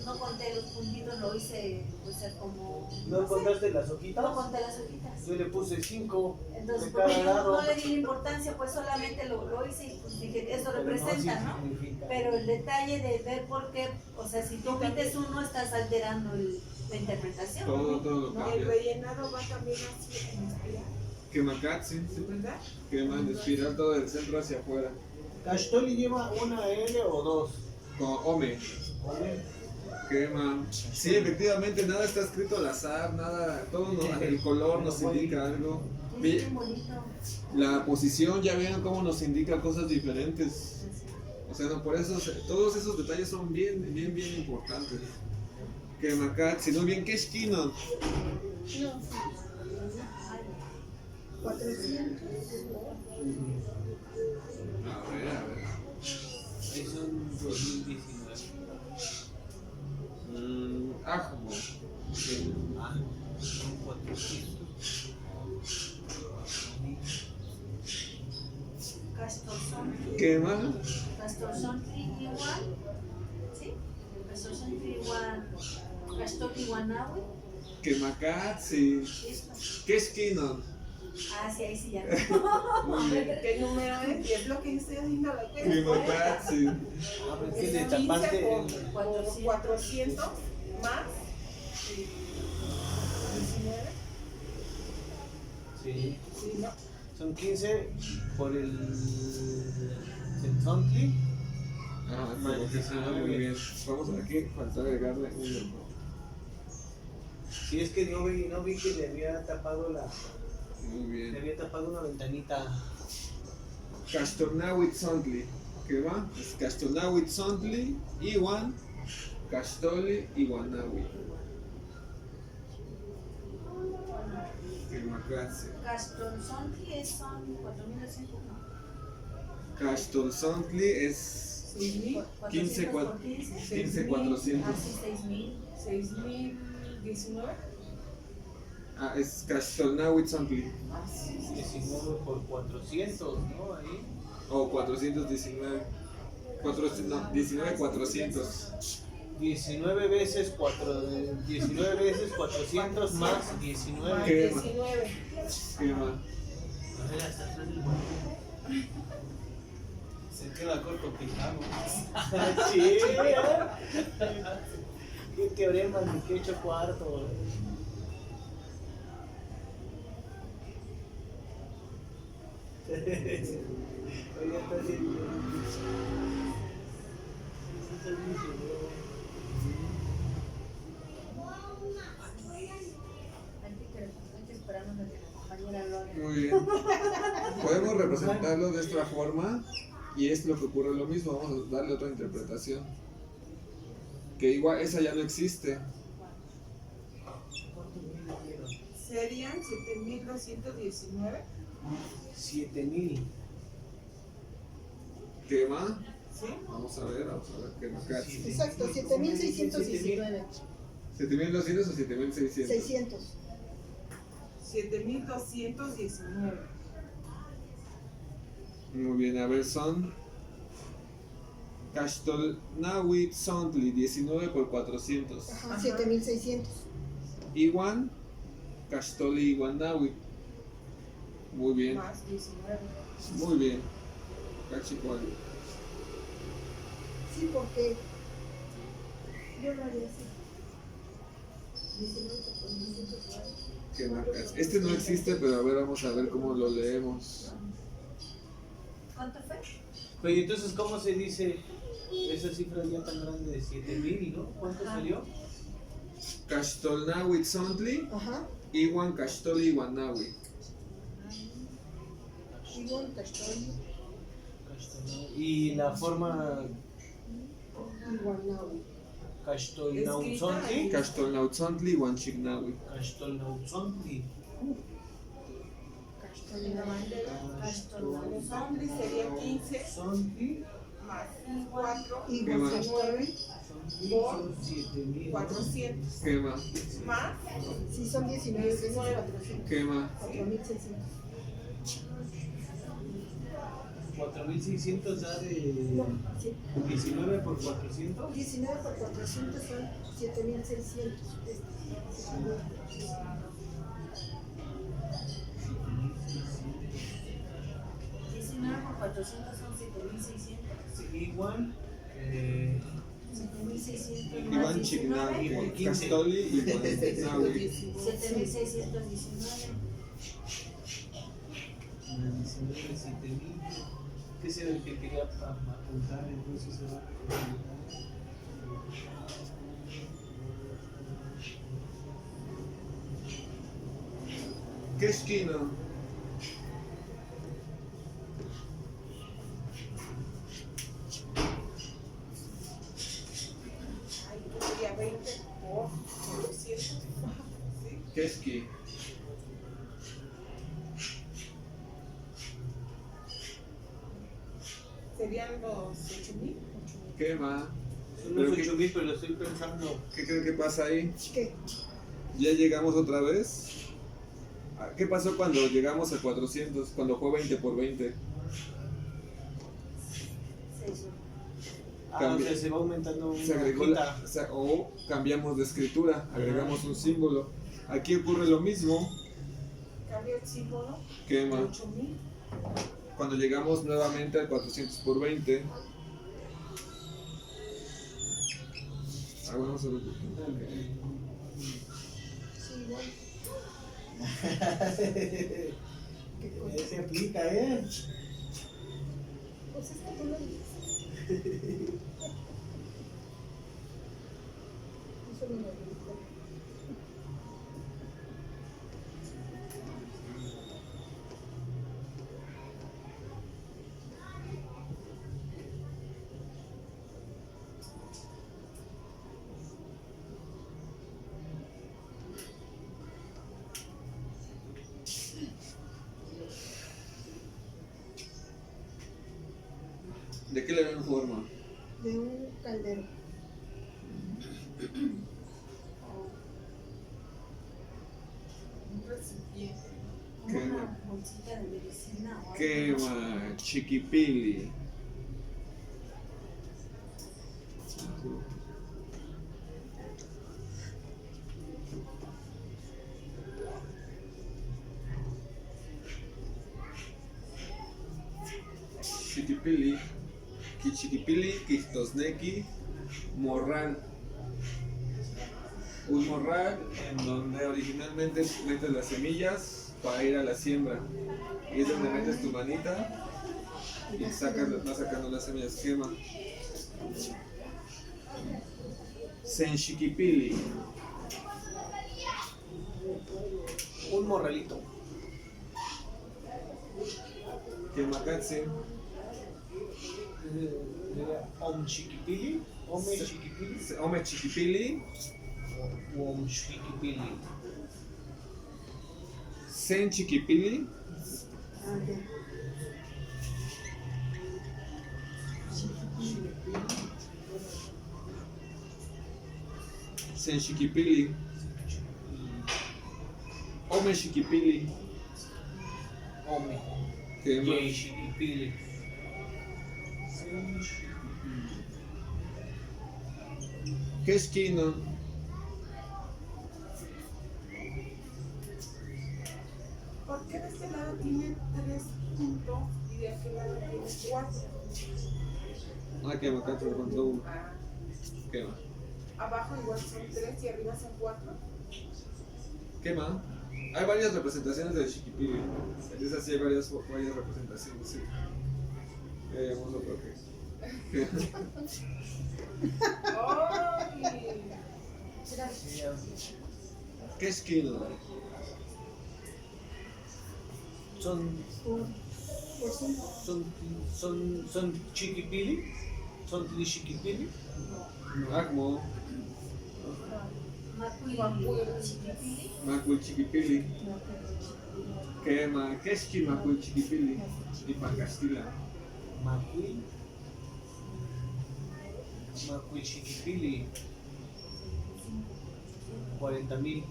No conté los puntitos, lo hice pues como... ¿No sé, contaste las hojitas? no conté las hojitas. Yo le puse 5 Entonces, de porque cada yo lado. no le di la importancia, pues solamente lo hice y pues dije, eso Pero representa, sí ¿no? significa. Pero el detalle de ver por qué, o sea, si tú omites uno, estás alterando la interpretación. Todo lo No, el cambia. rellenado va también así en espiral, Quemacatsi, sí. ¿verdad? Queman, espiral todo del centro hacia afuera. ¿Cachtoli lleva una L o 2? Como Ome. Quema. Sí, efectivamente, nada está escrito al azar, nada, todo el color nos indica algo. Es bien bonito. La posición, ya vieron cómo nos indica cosas diferentes. O sea, no, por eso todos esos detalles son bien importantes. Quemacatsi, no bien, ¿qué esquina? No, sí. 400. A ver. Ahí son 2019. Ajmo. Ah, son 400. Castor Sontli. ¿Qué más? Castor Sontli igual. ¿Sí? Castonawi. Kemakatsi. Esto. Keshkino. Ah, sí, ahí sí ya. Muy bien. ¿Qué número es? Y es lo que estoy haciendo la cuenta. Kemakatsi. Ah, pero es que Es le 15 tapaste por el... 400 más 19. Sí. Sí, ¿no? Son 15 por el Zenzontli. Ah, Más como que sí, 19. muy bien. Vamos aquí, falta agregarle un número. Sí, es que no vi que le había tapado Muy le bien. había tapado una ventanita. Kastornawit Sontli. ¿Qué va? Es Kastornawit Sontli, Iwan, Kastoli, Iwanawi. Kemakatsi. Castonzonti son 4.200, ¿no? Kastol Sontli es 6.000. 15, 400 por 15. 15 400. Ah, sí, 6.000. 6.019. Ah, es Kastornawit Sontli. 19 por 400, ¿no? Ahí. O 419. 19 400. 19 veces 400 más Más 19. ¿Qué? 19. ¿Qué va? A ver, hasta atrás del banco. Se queda corto picado. Sí, ¿eh? Qué teorema de que 8 cuartos. Oye, está haciendo. Hay que esperarnos a que la compañera lo haga. Muy bien. Podemos representarlo de esta forma y es lo que ocurre lo mismo. Vamos a darle otra interpretación. Que igual esa ya no existe. Serían 7.219. 7000. ¿Qué va? ¿Sí? Vamos a ver qué nos queda. Exacto, 7.619. 7.200 o 7.600. 600. 7.219. Muy bien, a ver, son Kastornawit Sontli, 19 por 400. Ajá, 7.600. Iwan, Kastoli Iwanawi. Muy bien, Más 19. muy bien. Cachicuali. Sí, porque yo lo haría así. 19 por 400. Qué marcas. Este no existe, pero a ver, vamos a ver cómo lo leemos. ¿Cuánto fue? Oye, entonces, ¿cómo se dice esa cifra ya tan grande de 7000, ¿no? ¿Cuánto salió? Kastornawit Sontli, Ajá. Iwan Kastoli Iwanawi. Igual Castoy. Y la forma Igual Kastolnautzonti. Kastornawit Sontli, Iwan Chignawi. Kastolnautzonti. Los hombres serían 15 Zonti. más 4 Igual más? Castoy. Son 7000. 400 ¿Qué más? más Sí, son 19 veces 400. ¿Qué más? 4.600. 4600 da de No, sí. 19 por 400. 19 por 400 son 7.600. 19 por 400 son 7.600. Igual. 7.600 más Iwan 19. Chignawi. Kastoli Iwan Chignawi. 7.619. 7000. ¿Qué será el que quería apuntar? Entonces se va a ¿Qué esquina? ahí sería 20 por 400. ¿Sí? ¿Qué esquí? Serían los 8.000. ¿Qué más? Son los 8000, pero estoy pensando. ¿Qué creen que pasa ahí? ¿Qué? ¿Ya llegamos otra vez? ¿Qué pasó cuando llegamos a 400? Cuando fue 20 por 20. o sea, se va aumentando una se agregó hojita. o cambiamos de escritura, agregamos un símbolo. Aquí ocurre lo mismo. Cambio el símbolo. Quema. 8000. Cuando llegamos nuevamente al 400 por 20. Vamos a ver. Sí, igual. Se aplica, Pues es que tú lo dices. Eso no me gusta. ¿De qué le dan forma? De un caldero. Un recipiente. Como ¿Qué? una bolsita de medicina o algo. Quema, chiquipili. Chiquipili, Kichiquipili, Quistosnequi, morral. Un morral en donde originalmente metes las semillas para ir a la siembra. Y es donde metes tu manita y vas sacando las semillas. Quema. Senchiquipili. Un morralito. Quemacatsi. Om chiquipili. Ome chiquipili. Ome chiquipili. Om chiquipili. Senchiquipili. Ah, ya. Senchiquipili. Ome chiquipili. Ome. Quema. Ye chiquipili. Quesquino. ¿Por qué de este lado tiene 3 puntos y de aquel lado tiene 4? Ah, quemacatsi encontró uno. Ah, Quema. abajo igual son 3 y arriba son 4. Quema. Hay varias representaciones del chiquipili. Es así, hay varias representaciones, sí. Vamos a otro que. ¡Ay! Quesquino. Son Por 5. son chiquipili. Son chiquipili. Agmo. Macui chiquipili. Macul chiquipili. Quema. Quesqui macul chiquipili. Y Pacastila. Macui. Macui chiquipili. 40,000.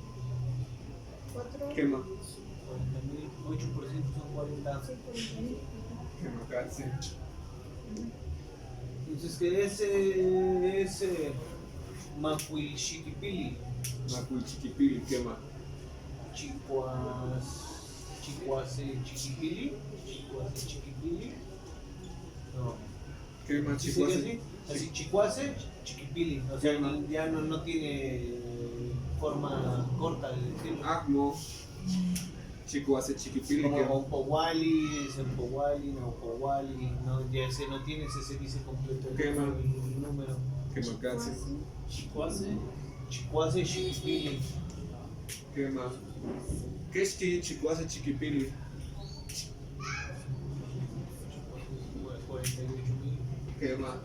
4. Quema. 40,000. 8% son 40. Quemacatsi. Entonces, que ese es Macui chiquipili. Macul chiquipili. Quema. Chicuase chiquipili. Chicuase chiquipili. No. Quema. ¿Sí sería Chicuase. así? Así, chicuase chiquipili. O sea, ya no tiene forma corta de decirlo. Agmo. Chicuase chiquipili. Como Quema. Ompowali, Sempowali, Naupowali, no, ya ese no tiene, ese se dice completo Quema. el número. Quemacatsi. Chicuase. Chicuase chiquipili. Quema. Quesqui chicuase chiquipili. 48,000. Quema.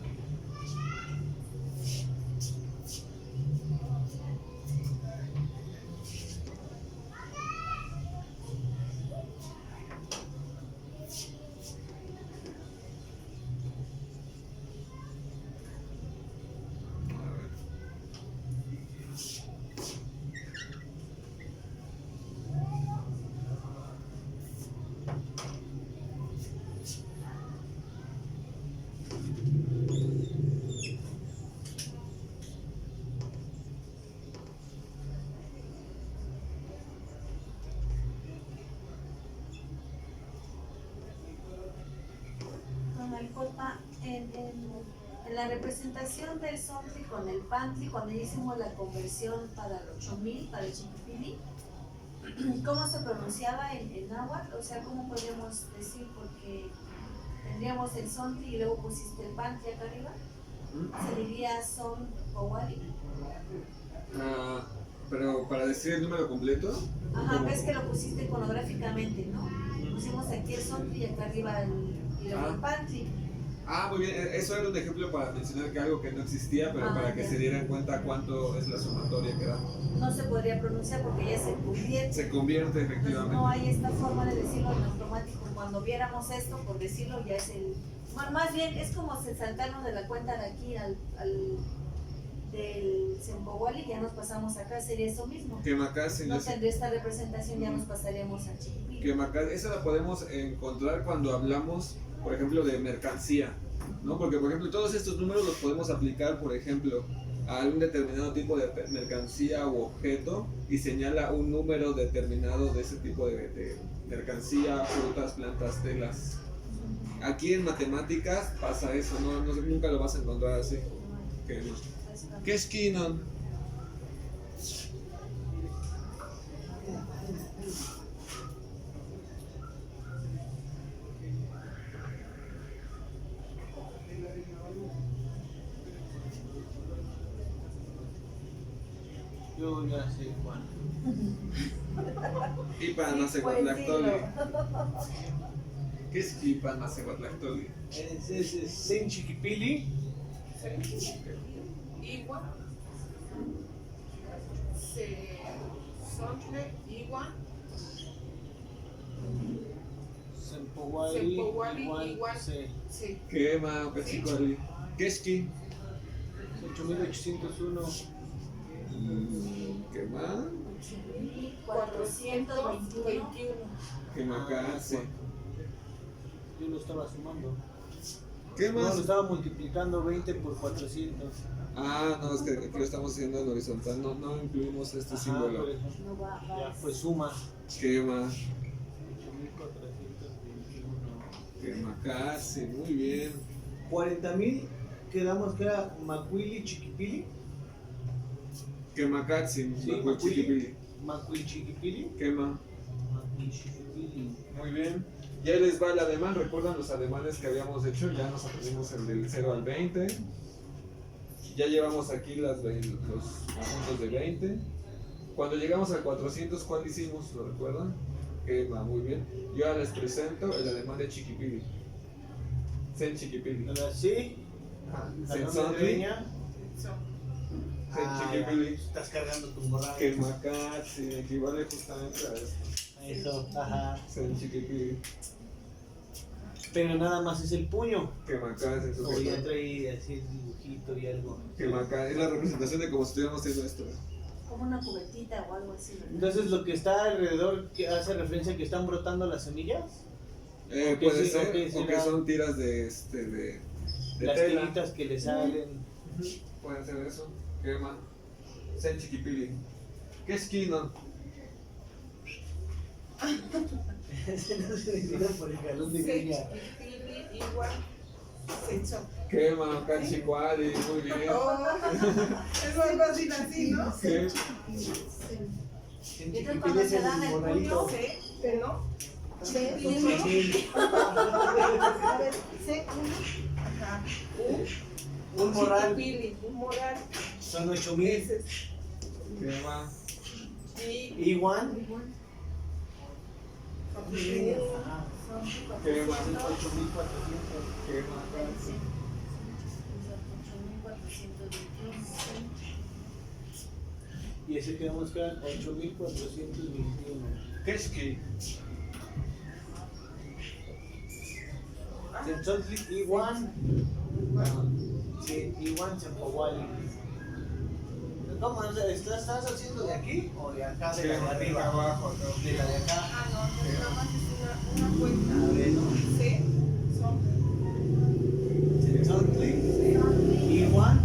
disculpa, en la representación del Sontli con el Pantli, cuando ya hicimos la conversión para el 8000, para el Chiquipili, ¿cómo se pronunciaba en náhuatl? O sea, ¿cómo podríamos decir? Porque tendríamos el Sontli y luego pusiste el Pantli acá arriba. ¿Se diría Son Powali? Pero para decir el número completo. Ajá, ¿cómo? ves que lo pusiste iconográficamente, ¿no? Pusimos aquí el Sontli y acá arriba el Pantli. Muy bien, eso era un ejemplo para mencionar que algo que no existía, pero para que ya. se dieran cuenta cuánto es la sumatoria que da. No se podría pronunciar porque ya se convierte. Se convierte Entonces, efectivamente. no hay esta forma de decirlo en automático. Cuando viéramos esto, por decirlo, ya es el... Más bien, es como si saltarnos de la cuenta de aquí del Sempowali, ya nos pasamos acá, sería eso mismo. Quemacasi, No tendría esta representación, ya nos pasaríamos a Chiquipili. Quemacasi, esa la podemos encontrar cuando hablamos, por ejemplo, de mercancía, ¿no? Porque, por ejemplo, todos estos números los podemos aplicar, por ejemplo, a algún determinado tipo de mercancía u objeto y señala un número determinado de ese tipo de mercancía, frutas, plantas, telas. Aquí en matemáticas pasa eso, nunca lo vas a encontrar así. ¿Qué es Kinon? Yo ya sé cuál. Ipan Macehuatlactoli. ¿Qué es Ipan Macehuatlactoli? Es Sen Chiquipili. Igual. Sontle, igual. Sempowali, Sempowali, igual. sí. Sí. Quema, Pechicoli. Quesqui. 8801. Quema. 421. Quemacasi. Yo lo estaba sumando. ¿Qué No, más? lo estaba multiplicando 20 por 400. No, es que aquí lo estamos haciendo en horizontal, no incluimos este Ajá, símbolo. por eso. No va, Ya, pues suma. Quema, 8421. Quemacasi, muy bien. 40,000 quedamos que era Macuili Chiquipili. Quemacatsi, Sí, Macuichiquipili. Macuili Chiquipili. Quema, Macuili Chiquipili. muy bien. Ya les va el ademán, recuerdan los ademanes que habíamos hecho, ya nos aprendimos el del 0 al 20. Ya llevamos aquí los puntos de 20. Cuando llegamos al 400, ¿cuál hicimos? ¿Lo recuerdan? Quema, muy bien. Yo ahora les presento el ademán de Chiquipili. Sen Chiquipili. Ahora sí. Sen Sonri. Son. Sen Chiquipili. Estás cargando tu moral. Quemacatsi, equivale justamente a esto. Eso, ajá. Sen Chiquipili. Pero nada más es el puño. Quemacatsi, O ya trae así el dibujito y algo. Quemacatsi, es la representación de como si estuviéramos haciendo esto. Como una cubetita o algo así, ¿verdad? Entonces lo que está alrededor que hace referencia a que están brotando las semillas. Puede sí, ser, ok, o que será. son tiras de Las tela. tiritas que le salen. Pueden ser eso. Quema. Sen Chiquipili. ¿Qué es Kinon? Ese no se decide por el galón de Se niña. Chiquipili, igual. Sechón. Quema, Cachicuali, muy bien. Oh, es algo así, ¿no? ¿Qué? En Entonces, Chiquipili cuando es se el dan el monadito. puño, C, Pero, ¿no? C, a ver, C, Ajá. Un moral. Chiquipili, un moral. Son 8,000. Ese es. Quema. Y Igual. son Quema. 8,400. Quema, Casi. 8,421. Y ese quedamos que eran 8,421. Keski. Entonces, Iwan. Sí, Iwan Sempowali. ¿Cómo? ¿Estás haciendo de aquí o de acá, de la de arriba? Abajo, De la de acá. Ah, no, entonces nada más es una cuenta. A ver, ¿no? C, son. Entonces, Iwan.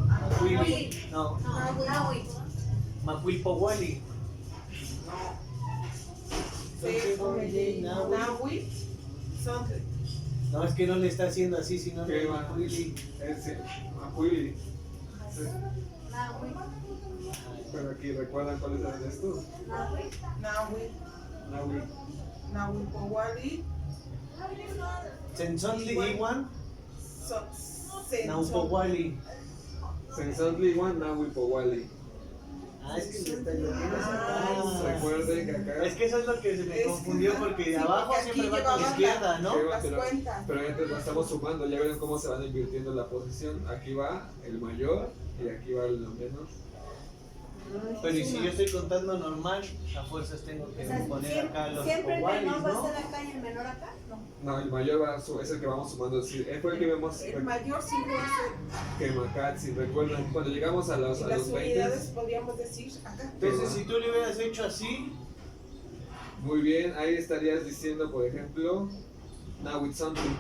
Macuili. No, Nahui. Sonte. No, es que no le está haciendo así, sino ¿Qué le va? Willy. Apuili. Sí. Nahui. Pero aquí, ¿recuerdan cuáles eran estos? Nahui. Nahui. Nahui. Nahui Powali. Sensontli Iwan, Senson. Naupowali. Sensantli Iwan, Nahui Powali. Ah, es que le está Recuerden que acá. Es que eso es lo que se me Es- confundió porque sí, de abajo porque aquí siempre va con llevaban la izquierda, ¿no? que va, Las pero, cuentas. pero antes lo estamos sumando, ya ven cómo se van invirtiendo la posición. Aquí va el mayor y aquí va el menor. Pero y si yo estoy contando normal, a fuerzas tengo que O sea, poner acá los siempre el powalis, menor va a ¿no? ser acá y el menor acá. No. No, el mayor es el que vamos sumando. Es fue el que vemos El mayor siempre va a ser. que Makatsi. Recuerdan, cuando llegamos a los, Y a las los 20, unidades podríamos decir acá. Entonces, si tú le hubieras hecho así, muy bien, ahí estarías diciendo, por ejemplo, now with something.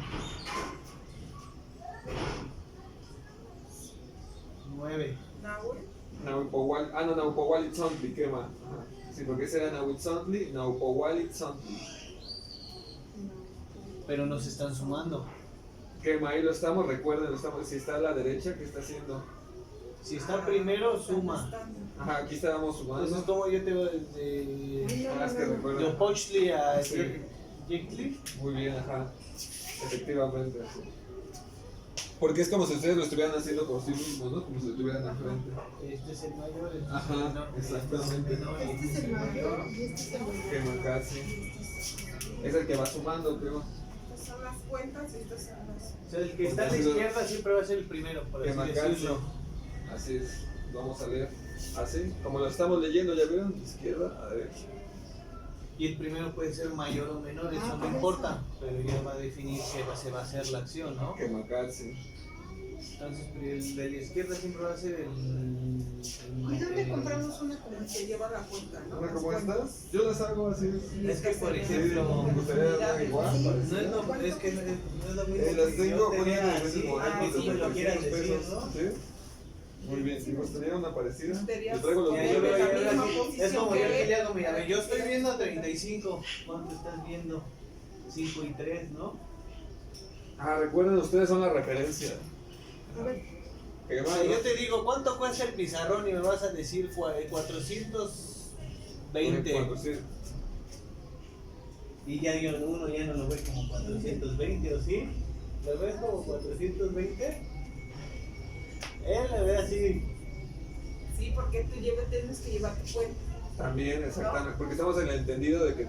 9. Nahui. Naupowali, no, Naupowali Tsontli, ¿qué más? Ajá. Sí, porque ese era Now with Tsontli, Naupowali Tsontli. Pero nos están sumando. ¿Qué más? Ahí lo estamos, recuerden, lo estamos, si está a la derecha, ¿qué está haciendo? Si está primero, suma. Ajá, aquí estábamos Entonces, sumando. como yo te voy de Ah, es que recuerden. Pochli a Sí. Jekli. Muy bien, ajá. Efectivamente, sí. Porque es como si ustedes lo estuvieran haciendo por sí mismos, ¿no? Como si lo tuvieran enfrente. Este es el mayor, este Ajá, es el menor, exactamente. este es el menor, Este es el mayor y este es el menor. Que Makatsi. Es el que va sumando, creo. Estas son las cuentas y estas son las. O sea, el que está a la izquierda siempre va a ser el primero, por Que así Makatsi. decirlo. Así es. Vamos a leer. Así, como lo estamos leyendo, ¿ya vieron? De izquierda a derecha. Y el primero puede ser mayor o menor, eso no importa, pero ya va a definir que se va a hacer la acción, ¿no? Que Makatsi. Entonces, pero el de la izquierda siempre va a ser el ¿Y dónde compramos una como El que lleva la cuenta, ¿no? ¿Una Las como cuentas. estas? Yo las hago así. Es que, por Sí, ejemplo, me gustaría dar igual. Sí. no parecido. es lo, es que no es lo mismo Las que tengo yo te poniendo vea en ese así, momento. que tú me lo quieras decir, ¿no? ¿Sí? Muy bien, si gustaría una parecida. Sería- Yo traigo los Mira, yo Tiene veo, la yo veo misma así, posición es como que yo él. que le hago, mira, yo estoy viendo 35, ¿cuánto estás viendo? 5 y 3, ¿no? Ah, recuerden, ustedes son la referencia. A ver, Que O va, sea, ¿no? yo te digo, ¿cuánto cuesta el pizarrón? Y me vas a decir 420. 400. Y ya yo uno ya no lo ve como 420, ¿o sí? ¿Lo ves como 420? Él lo ve así. Sí, porque tú tienes que llevar tu cuenta. También, exactamente. Porque estamos en el entendido de que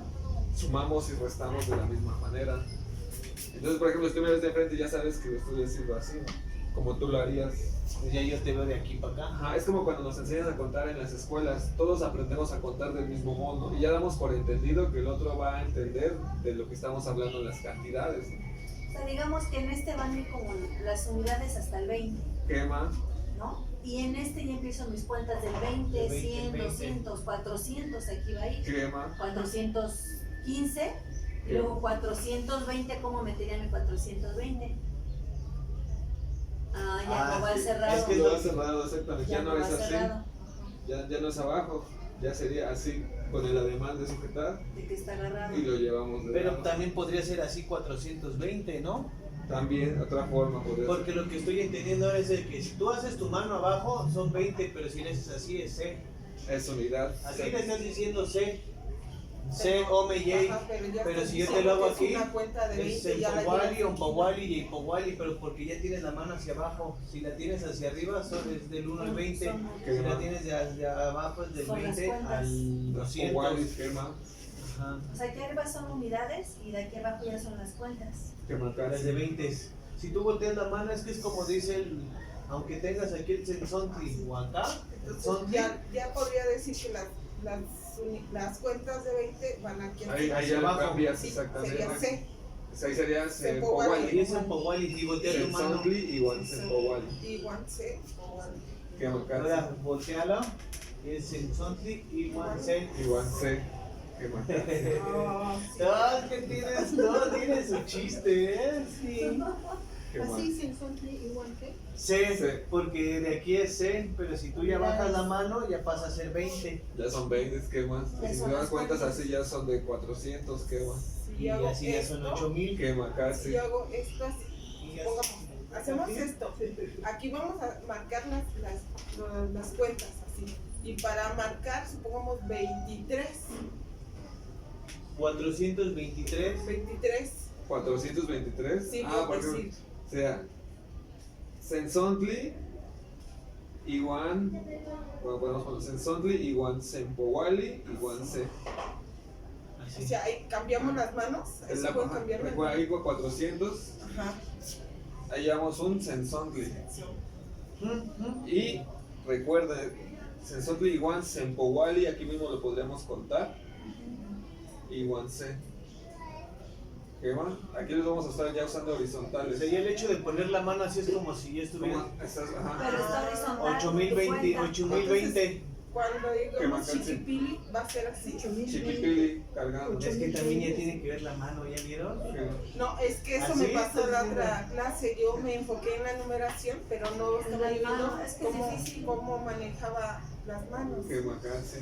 sumamos y restamos de la misma manera. Entonces, por ejemplo, si tú me ves de frente, ya sabes que lo estoy haciendo así, ¿no? Como tú lo harías. Pues ya yo te veo de aquí para acá. Ajá, es como cuando nos enseñan a contar en las escuelas. Todos aprendemos a contar del mismo modo y ya damos por entendido que el otro va a entender de lo que estamos hablando en las cantidades. O sea, digamos que en este van a ir como las unidades hasta el 20, Quema, ¿no? Y en este ya empiezo mis cuentas del 20, Del 20, 100, 20. 200, 400, aquí va a ir. quema, 415, y luego 420, ¿cómo metería mi 420? Ah, ya no va al sí. cerrado. Es que lo ha cerrado exactamente. Ya no va es así, cerrado. ya no es abajo, ya sería así, con el ademán de sujetar De que está agarrado. y lo llevamos de Pero lado. también podría ser así 420, ¿no? También, otra forma podría ser. Porque lo que estoy entendiendo ahora es de que si tú haces tu mano abajo son 20, pero si le haces así es C. Es unidad. Así le estás diciendo C. C, Ome, Y. Ajá, ya Pero estoy si yo te diciendo lo hago que aquí, es una cuenta de es 20, ya la Empowali, llevas. Ompowali y Empowali, pero porque ya tienes la mano hacia abajo. Si la tienes hacia arriba son es del 1 al 20. Si la tienes de abajo es del Son las 20 cuentas. al Las 200. Powali, quema, Ajá. O sea, aquí arriba son unidades y de aquí abajo ya son las cuentas. quema Las de 20. Si tú volteas la mano es que es como dice el, aunque tengas aquí el Sensontli o acá, el Entonces Sontli, ya podría decir que las cuentas de 20 van aquí Ahí hacia ya lo abajo. cambias Sí, exactamente. sería C. Ahí sería Se y Powali. es Empowali y voltea tu mano. Sensontli igual Powali. Igual C. Quema Ahora volteala y es Sensontli y One C. igual C. Quema Ah, que tienes, todo tiene su chiste, ¿eh? Sí. así se encuentra igual que. C, C. porque de aquí es C, pero si tú ya bajas la mano ya pasa a ser 20. Ya son 20 quemas. Ya Y si son te das las cuentas cuentas. así ya son de 400 quemas. Sí, Si Y hago así ya son esto, 8000. Quema si casi. yo hago esto así, Y ya pongamos, hacemos esto. Aquí vamos a marcar las cuentas así. Y para marcar, supongamos 23. 423. 23. 423. Sí, por por ejemplo, decir. o sea, Sensontli, Iwan, bueno, podemos poner Sensontli, Iwan Sempowali, Iwan Se. O Así. sea, ahí cambiamos las manos. Ahí se pueden cambiar las manos. Ahí con 400, Ajá. ahí llevamos un Sensontli. Y recuerden, Sensontli, Iwan Sempowali, aquí mismo lo podríamos contar. Iwan Se. ¿Qué más? Aquí los vamos a estar ya usando horizontales. Sería el hecho de poner la mano así, es como si ya estuviera. ¿Cómo? Estás, ajá. Pero está horizontal. 8020, cuenta. 8020. Cuando Que digamos marcan, sí. chiquipili, va a ser así. Chiquipili, cargando. Es que también ya tienen que ver la mano, ¿ya vieron? No, es que eso ¿Ah, me sí? pasó en la otra clase. Yo me enfoqué en la numeración, pero no estaba En la viendo mano, es que es difícil. cómo manejaba las manos. Que acá, sí.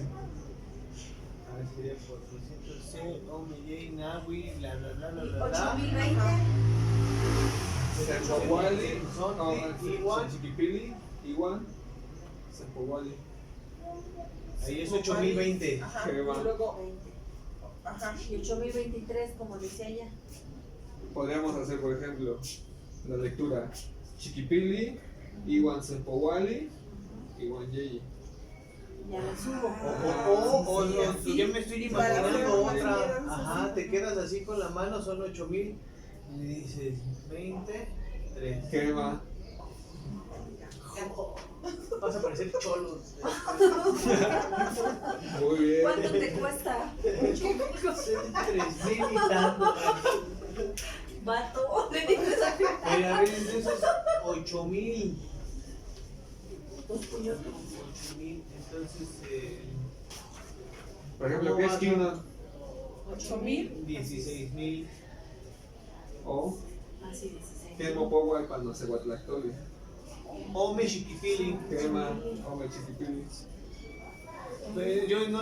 A ver, sería 400 C, Omeyei, Nahui, bla bla bla bla bla. 8020. Sempowali, Sensontli, Iwan. Chiquipili, Iwan, Sempowali. Ahí es 8020. Ajá. Que Y va. luego, 20. ajá. Y 8023, como decía ella. Podríamos hacer, por ejemplo, la lectura Chiquipili, Iwan Sempowali, Iwan Yeyi. Ya la subo. O Sí, así. yo me estoy Para hacer imaginando maneras otra. así. Ajá, te quedas así con la mano, son 8000. Y dices 20, 3. ¿Qué va? Vas a parecer cholos. Muy bien. ¿Cuánto te cuesta? 3000 y tanto. Vato. Le dices a Pero a ver, entonces 8000. tus puños. 8000, entonces. Por ejemplo, ¿qué es Kiuna? 8000. 16000. O Así 16. ¿qué es Mopowal para no se Guatlactoli? Ome Chiquipili. ¿Qué más? Ome Chiquipili.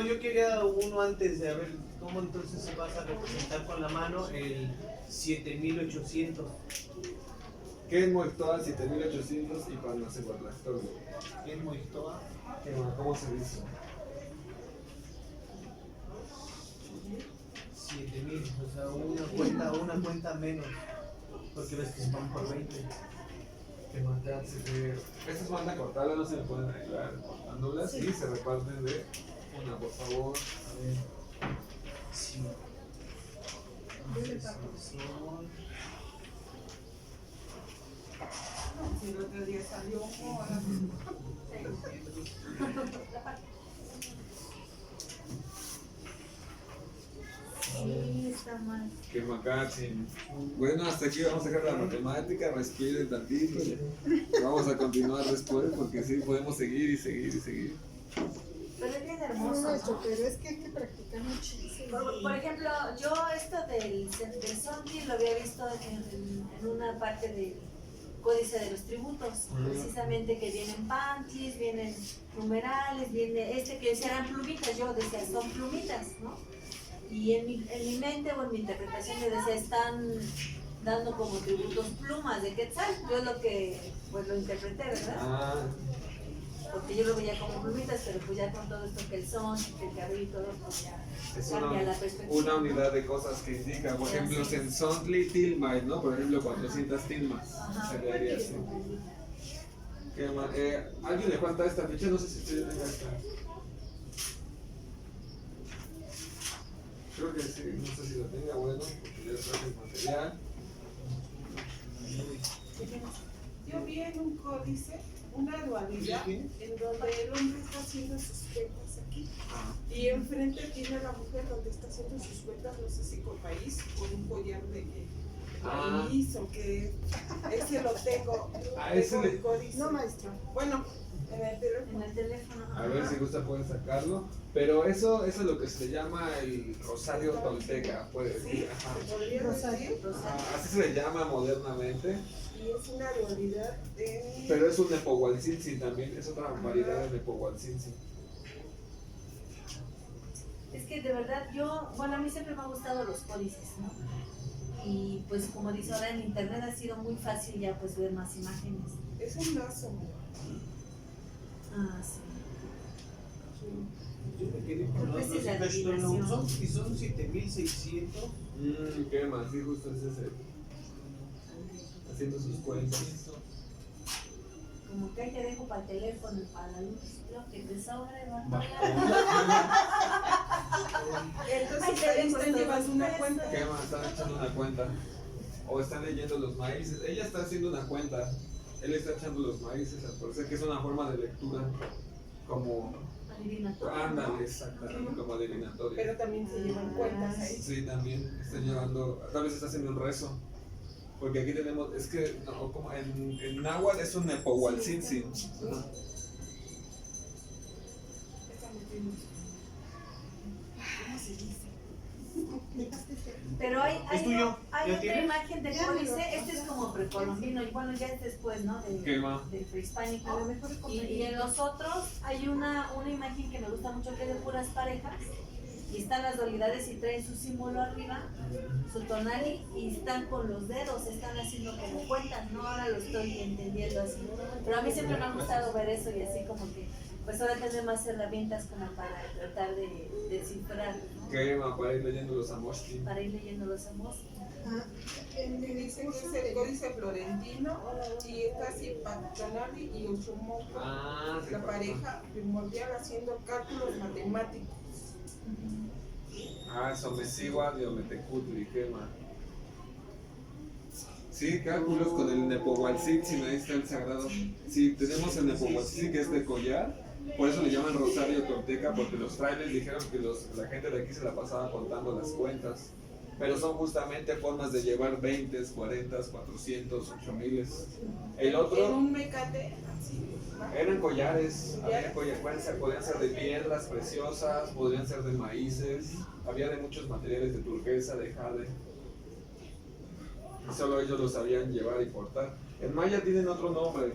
Yo quería uno antes de a ver cómo entonces se vas a representar con la mano el 7800. ¿Qué es Moitoa 7800 y para no se Guatlactoli? ¿Qué es Moitoa? ¿Qué más? ¿Cómo se dice? 7000, o sea, una cuenta menos. Porque ves que se van por 20. Que mandarse de... Estas van a cortarlas, no se me pueden ayudar cortándolas y se reparten de una, por favor. A ver. Sí. Entonces, son- Si el otro día salió, ahora Sí, está mal. Que macachin. Bueno, hasta aquí vamos a dejar la matemática, respiren tantito. Vamos a continuar después porque sí, podemos seguir y seguir y seguir. Pero es bien No, hermoso, maestro, ¿no? pero es que hay que practicar muchísimo. Por ejemplo, yo esto del Sonti lo había visto en una parte del Códice de los Tributos, precisamente que vienen panties, vienen numerales, viene que decía eran plumitas, yo decía son plumitas, ¿no? Y en mi mente o en mi interpretación yo decía están dando como tributos plumas de Quetzal, yo es lo que pues lo interpreté, ¿verdad? Ah, Porque yo lo veía como plumitas, pero pues ya con todo esto que el son, que el cabello y todo, pues ya es cambia la perspectiva. una unidad de cosas que indica. Por ejemplo, Sensontli Tilmais, ¿no? Por ejemplo, 400 tilmas. Ajá. Se leería así. ¿Qué más? ¿Alguien le falta esta ficha? No sé si usted tenga esta. Creo que sí, no sé si lo tenga, bueno, porque ya traje el material. yo vi en un códice una dualidad en donde el hombre está haciendo sus cuentas aquí y enfrente tiene a la mujer donde está haciendo sus cuentas, no sé si con maíz o un collar de maíz o que ese lo tengo. Ah, ese tengo le- el códice. No, maestro. Bueno, en el En teléfono. el teléfono. A ver si gusta pueden sacarlo. Pero eso es lo que se le llama el rosario tolteca, puede Sí, decir. Ajá. se podría decir. Ajá, así se le llama modernamente. Y es una dualidad de. Pero es un Nepohualcinci también, es otra variedad de Nepohualcinci. Es que de verdad bueno, a mí siempre me han gustado los códices, ¿no? Y pues como dice ahora en internet ha sido muy fácil ya pues ver más imágenes. Es un lazo. Ah, sí. Yo me quedé con Creo que los esa es la cash flow adivinación. son 7600. ¿Qué más? Sí, justo es ese. Haciendo sus cuentas. Como que ahí te dejo para el teléfono y para la luz. Lo que te sobre va. Entonces ahí están llevando una cuenta. ¿Qué más? Están echando una cuenta. O están leyendo los maíces. Ella está haciendo una cuenta. Él está echando los maíces. Parece que es una forma de lectura. Como. Adivinatorio. Ándale, exactamente. Como adivinatoria. Pero también se llevan cuentas ahí. Sí, también están llevando. Tal vez está haciendo un rezo. Porque aquí tenemos. Es que. No, como en náhuatl es un nepohualtzintzin. Ajá. ¿Cómo se dice? Pero hay ¿Es tuyo? hay ¿Ya otra tienes? imagen de códice. Este es como precolombino y bueno, ya es después, ¿no? ¿Qué más? Del prehispánico. A lo mejor Y en los otros hay una imagen que me gusta mucho que es de puras parejas y están las dualidades y traen su símbolo arriba, su tonali y están con los dedos, están haciendo como cuentas, ¿no? Ahora lo estoy entendiendo así. Pero a mí siempre me ha gustado ver eso y así como que pues ahora tener más herramientas como para tratar de descifrar, ¿no? ¿Qué más? Para ir leyendo los amoshti. Para ir leyendo los amos. Me dice que es el códice florentino y está así Pactonali y Uchumoco, Ah, sí. la pareja primordial haciendo cálculos matemáticos. Ah, Somesiwa de Ometecutli, ¿qué más? Sí, cálculos con el Nepohualtzintzin, ahí está el sagrado. Sí, tenemos el Nepohualtzintzin que es de collar, por eso le llaman Rosario Tolteca, porque los frailes dijeron que la gente de aquí se la pasaba contando las cuentas. Pero son justamente formas de llevar 20, 40, 400, 8000. El En otro un mecate, así. eran collares, podían ser de piedras preciosas, podrían ser de maíces, había de muchos materiales de turquesa, de jade. Y solo ellos lo sabían llevar y portar. En maya tienen otro nombre,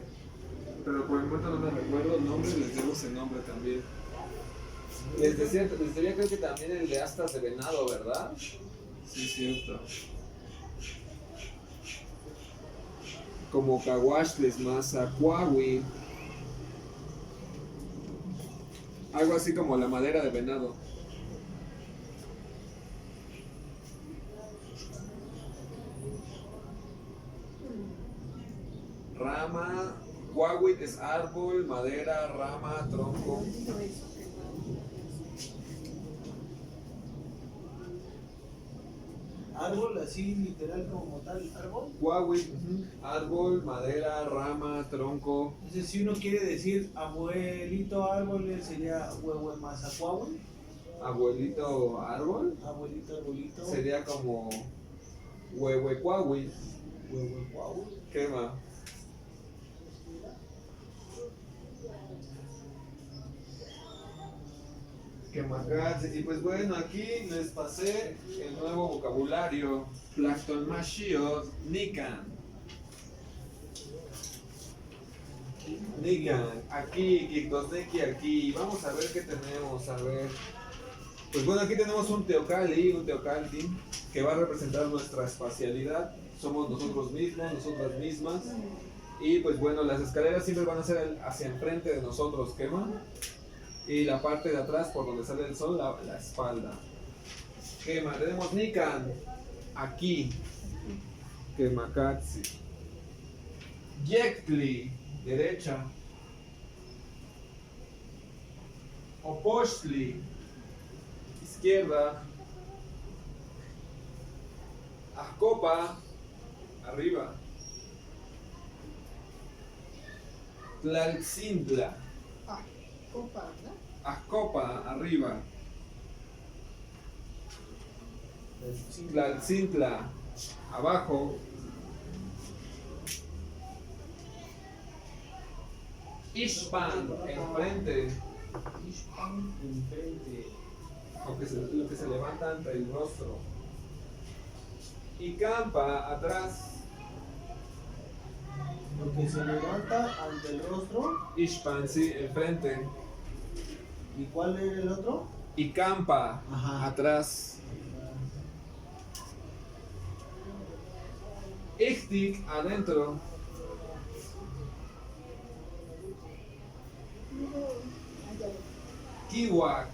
pero por el momento no me recuerdo el nombre, les debo ese nombre también. Les decía creo que también el de astas de venado, ¿verdad? Sí, cierto. Como Cahuachtles, Mazacuahui. Algo así como la madera de venado. Rama, Cuahuit es árbol, madera, rama, tronco. Árbol, así literal como tal, árbol. Cuahuit, árbol, madera, rama, tronco. Entonces, si uno quiere decir abuelito árbol, sería huehue mazacuahui. Abuelito árbol Abuelito, arbolito. sería como huehuecuahuit. Huehue cuahui. ¿Qué más? Y pues bueno, aquí les pasé el nuevo vocabulario. Plankton Mashiot, Nikan. Nikan, aquí, Kikdosneki, aquí. Vamos a ver qué tenemos, a ver. Pues bueno, aquí tenemos un Teocalli, un Teocaltin, que va a representar nuestra espacialidad. Somos nosotros mismos, nosotras mismas. Y pues bueno, las escaleras siempre van a ser hacia enfrente de nosotros, ¿quema? Y la parte de atrás, por donde sale el sol, la espalda. Quema, tenemos Nikan, aquí. Kemakatsi. Yektli, derecha. Opochtli, izquierda. Azcopa, arriba. Tlaltzintla. Copa, ¿verdad? Azcopa, arriba. Tlaltzintla, abajo. Ishpan, enfrente. Ishpan, enfrente. Lo que se levanta ante el rostro. Y Campa, atrás. Lo que se levanta ante el rostro. Ishpan, sí, enfrente. ¿Y cuál era el otro? y Campa, Ajá. atrás. Ixtic, adentro. Kiwak,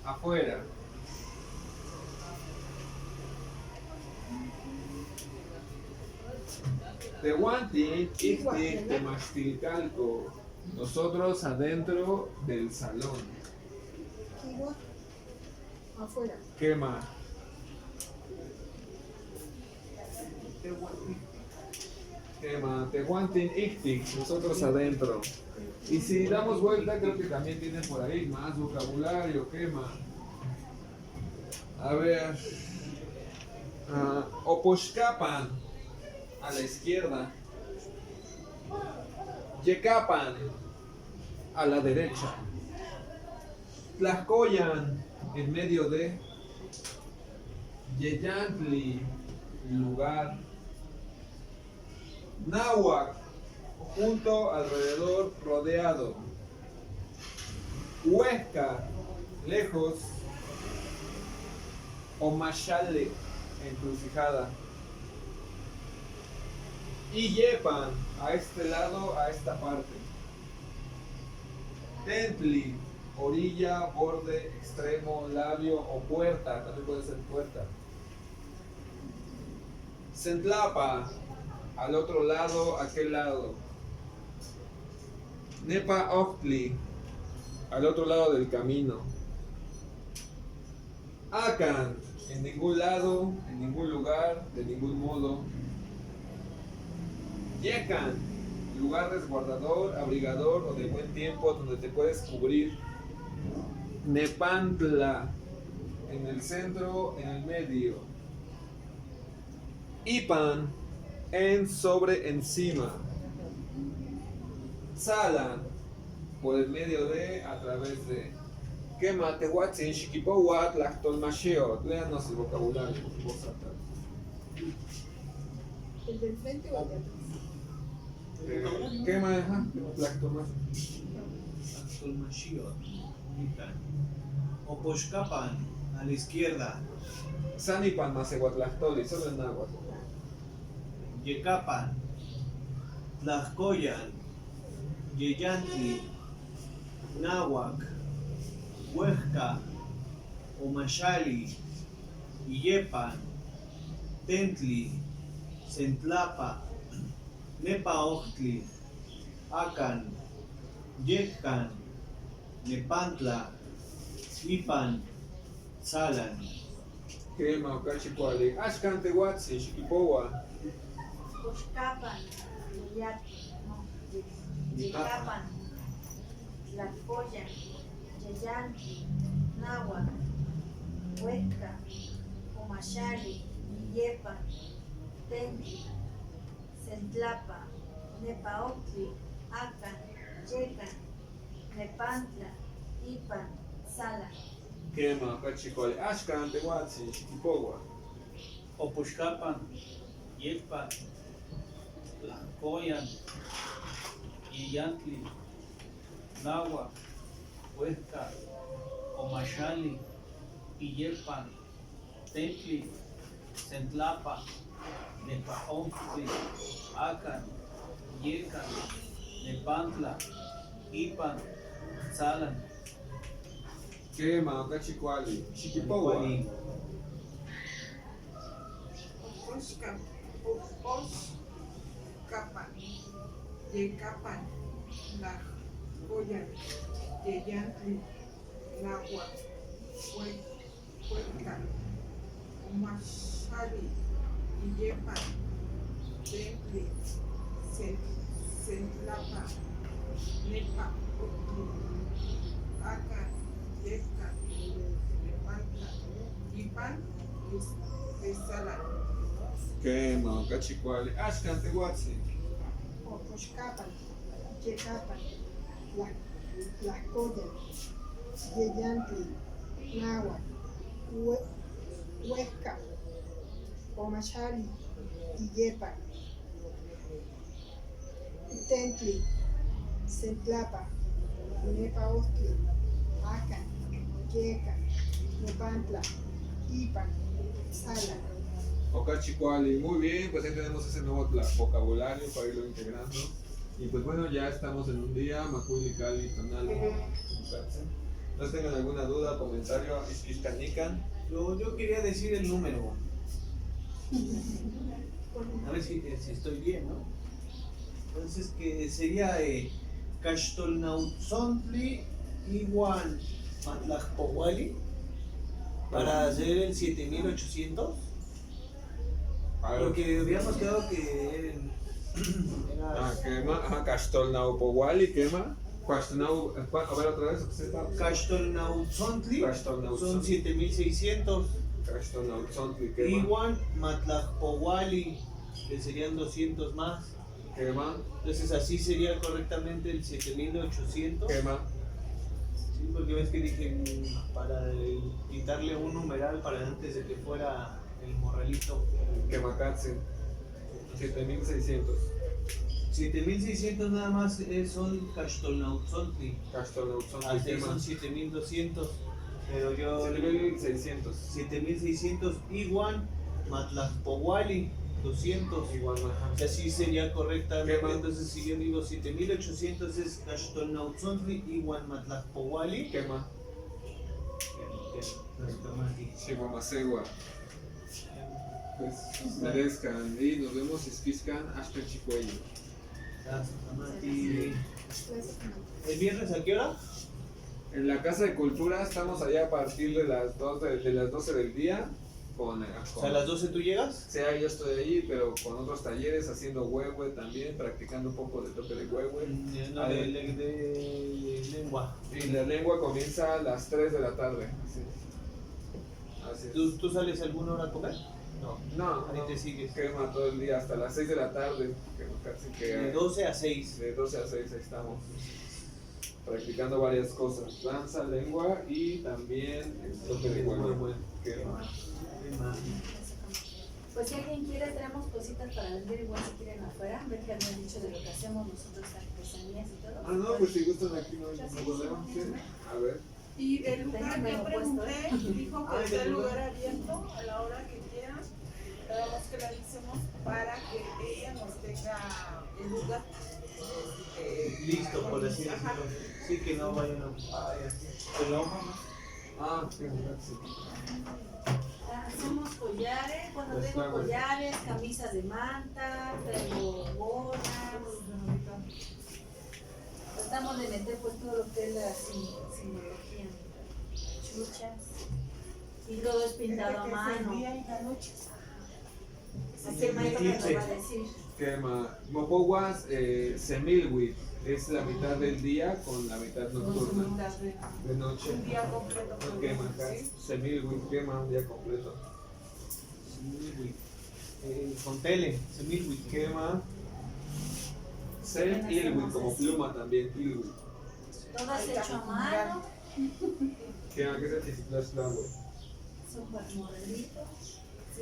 afuera. Tehuantin, Ixtic, Temaxtilcalco. Nosotros adentro del salón. Kiwa, afuera. Quema. Quema. Tehuantin, Ixtic. Nosotros adentro. Y si damos vuelta, creo que también tiene por ahí más vocabulario. Quema. A ver. Oposhkapan. A la izquierda. Yecapan. A la derecha. Tlacoyan. En medio de. Yeyantli. Lugar. Náhuac. Junto, alrededor, rodeado. Huesca. Lejos. Omashale. Encrucijada. Y Yepan, a este lado, a esta parte. Tentli, orilla, borde, extremo, labio o puerta, también puede ser puerta. Centlapa, al otro lado, aquel lado. Nepa Ochtli, al otro lado del camino. Akan, en ningún lado, en ningún lugar, de ningún modo. Yekan, lugar resguardador, abrigador o de buen tiempo donde te puedes cubrir. Nepantla, en el centro, en el medio. Ipan, en, sobre, encima. Salan, por el medio de, a través de. Quema, tehuatzin, xiquipowat, lactolmasheo. Léanos el vocabulario en voz alta. ¿El del frente o el de atrás? Quema, ajá, lactomasheo. Tolmashiot, Mitan. Oposhkapan, a la izquierda. Sanipan, masehuatlactoli, solo en náhuatl. Yecapan, Tlacoyan, Yeyantli, Náhuac, Huesca, Omashali, Yepan, Tentli, Centlapa, Nepa Ochtli, Acan, Yecan, Nepantla, Ipan, Salan. Quema, ocachicuali. Ashkan, tehuatzin, xiquipowa. Poxcapan, Yecapan, Tlacoyan, Yeyanti, Náhuac, Huesca, Omashali, Yepan, Tentli, Centlapa, Nepaoctli, Acan, Yecan, Nepantla, Ipan, Salan. Quema, ocachicuali. Ashkan, tehuatzin, xiquipowa. Oposhkapan, Yekpan, Tlacoyan, Yeyantli, Náhuac, Huesca, Omashali, Yepan, Tentli, Centlapa, Nepaontli, Acan, Yecan, Nepantla, Ipan, Salan. Quema, ocachicuali. Xiquipowa. Oposhkapan, Yecapan, Tlacoyan, Yeyantli, Náhuac, Huesca, Omashali, Yepan, Tentli, Centlapa, Nepa, Acan, Yecan, Nepantla, Ipan, Salan. Quema, ocachicuali. Ashkan, tehuatzin. Oposhkapan, Yecapan, Tlacoyan, Yeyantli, Náhuac, Huesca, Omashali, Yepan, Tentli, Centlapa, Nepaostli, Acan, Yecan, Nepantla, Ipan, Sala. Ocachicuali, muy bien, pues ahí tenemos ese nuevo vocabulario para irlo integrando. Y pues bueno, ya estamos en un día, Macuili, Cali, Tonali, Mucatse. ¿No tengan alguna duda, comentario? Isquiscanican. Yo quería decir el número. A ver si estoy bien, ¿no? Entonces que sería Cachtolnauzontli Iwan Matlajpowali para hacer el 7800. Porque habíamos quedado que era Quema, Castolnaupowali, quema. Cuastonau, a ver otra vez, Cachtolnauzontli son 7600. Castolnauzontli, quema. Iwan Matlajpowali, que serían 200 más. Quema, Entonces así sería correctamente el 7800. quema. Sí, porque ves que dije para quitarle un numeral para antes de que fuera el morralito. Quemacatse, 7600. 7600 nada más son Cachtolnauzontli. Castolnauzontli, Así quema. son 7200. Pero yo 7600. 7600 Iwan Matlajpowali 200. Igual más. O sea, sí sería correctamente. Quema. Entonces, si yo digo 7800 es Cachtolnauzontli Iwan Matlajpowali. Quema. Chihuamacegua. Pues merezcan y nos vemos Isquiscan hasta Chicuello. ¿El viernes a qué hora? En la Casa de Cultura estamos allá a partir de las 12 del día. O sea, a las 12 tú llegas. Sí, yo estoy ahí, pero con otros talleres, haciendo huehue también, practicando un poco de toque de huehue. No, de lengua. Y la lengua comienza a las 3 de la tarde. Así es. ¿Tú sales alguna hora a comer? No, Ahí te sigues. quema todo el día hasta las 6 de la tarde. Casi que De 12 a 6. de 12 a 6 ahí estamos. Practicando varias cosas, danza, lengua y también el toque de huehue. Quema. Pues si alguien quiere, tenemos cositas para vender, igual si quieren afuera, ver que han dicho de lo que hacemos nosotros, artesanías y todo. Ah, no, pues si gustan aquí no hay ningún problema. Sí. A ver. Y el lugar que pregunté, dijo que Ah, está el ¿el lugar lugar? abierto a la hora que quieran. Esperamos que la avisemos para que ella nos tenga el lugar. Listo, por así Ajá. decirlo. Sí, que no vayan a. Pero Sí, gracias. Hacemos collares, bueno, Pues tengo claro. collares, camisas de manta, tengo gorras. Tratamos de meter pues todo lo que es la simbología, chuchas, y todo es pintado a mano. Día y la noche. Así el maestro me lo va a decir. Quema. Mopoguas, semilwit. Es la mitad del día con la mitad nocturna. De noche. Un día completo. Quema acá. ¿Sí? Semilwit, quema un día completo. con tele, semilwit. Quema. Sem ilwit, como pluma también. Ilwit. Todo es hecho a mano, Quema, ¿qué es el Tisiplas Flower? son morralitos.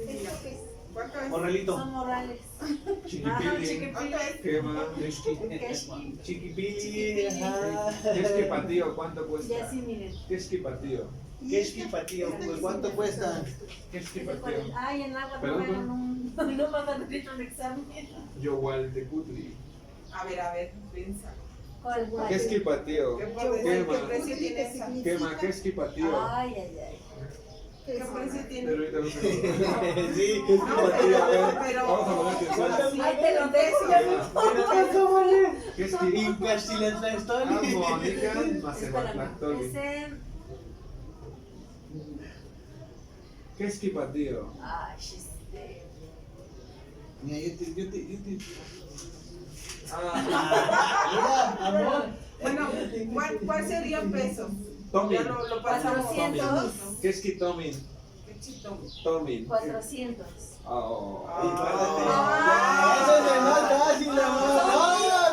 ¿Esto qué es? ¿Cuánto es? Morralito. Son morales. Ajá, Chiquipili. chiquipili. Quema. Keski. Chiquipili, ajá. ¿Qué es que patío? ¿Cuánto Y cuesta? así miren. ¿Qué es que patío? ¿Qué es kipatío? Pues, ¿cuánto cuesta? ¿Qué es que Este patío? Ay, en agua no Perdón, me hagan un. No me hagan ahorita un examen. Yo de Cutli. A ver, piensa. ¿Cuál? ¿Qué es que patío? ¿Qué por decir Quema. qué precio tiene esa? Quema, ¿qué es que patío? Ay, ay, ay. ¿Qué precio tiene? Pero ahorita no sé. Sí, ¿Qué es que patío? A ver, pero- vamos a poner atención. Ay, te lo dejo, ya me ¿Qué es que Armonican Espérame. Macebatlactoli? Ese. ¿Qué es que patío? Ay, Mira, yo te. Ah, Amor. Bueno, ¿cuál sería en pesos? Tomin. Ya lo pasamos. 400. ¿Qué es que Tomin? Qué chito. Tomin. 400. Oh. Eso es el más fácil, amor.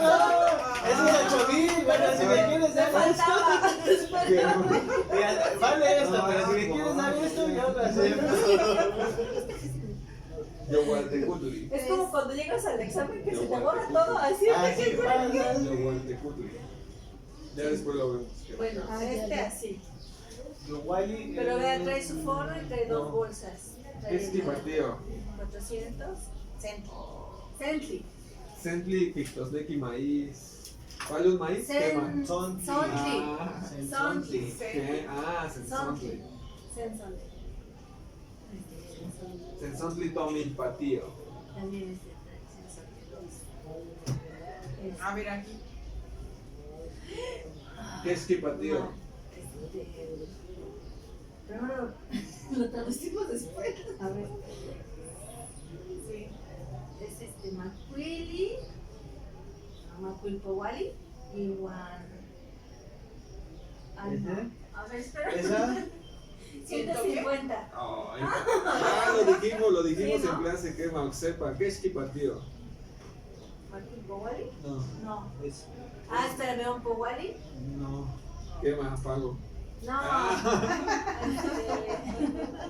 No. Eso es 8000. Bueno, si me quieres Me dar esto. faltaba. Mira, vale esto, pero si me quieres dar esto, yo lo acepto. Yo de Cutli. Es como cuando llegas al examen que se te borra todo así. Así pasa. Yo de Cutli. Ya después lo vemos. Bueno, este así. Yowali. Pero vea, trae su forro y trae dos no. bolsas. Trae Keski Patio. 400. Centri. Sentli, Pictosneki Maíz. ¿Cuál es maíz? Quema. Sontli. Ah, Sontli. ¿qué? Ah, Sensontli. Sensontli. Sensontli Tomin Patio. También es de Sensontli. A ver aquí. Keski Patio. Primero lo traducimos después. A ver. Sí. Es Macuili, Macuilpowali, igual. Ay, no. A ver, espera. ¿Esa? 150. Ay, lo dijimos Sí, ¿no? en clase, que Mauxepa, Keski Patio. ¿Macuilpowali? No. No. Es, Ah, espera, veo un Powali. no. ¿Qué más pago? No.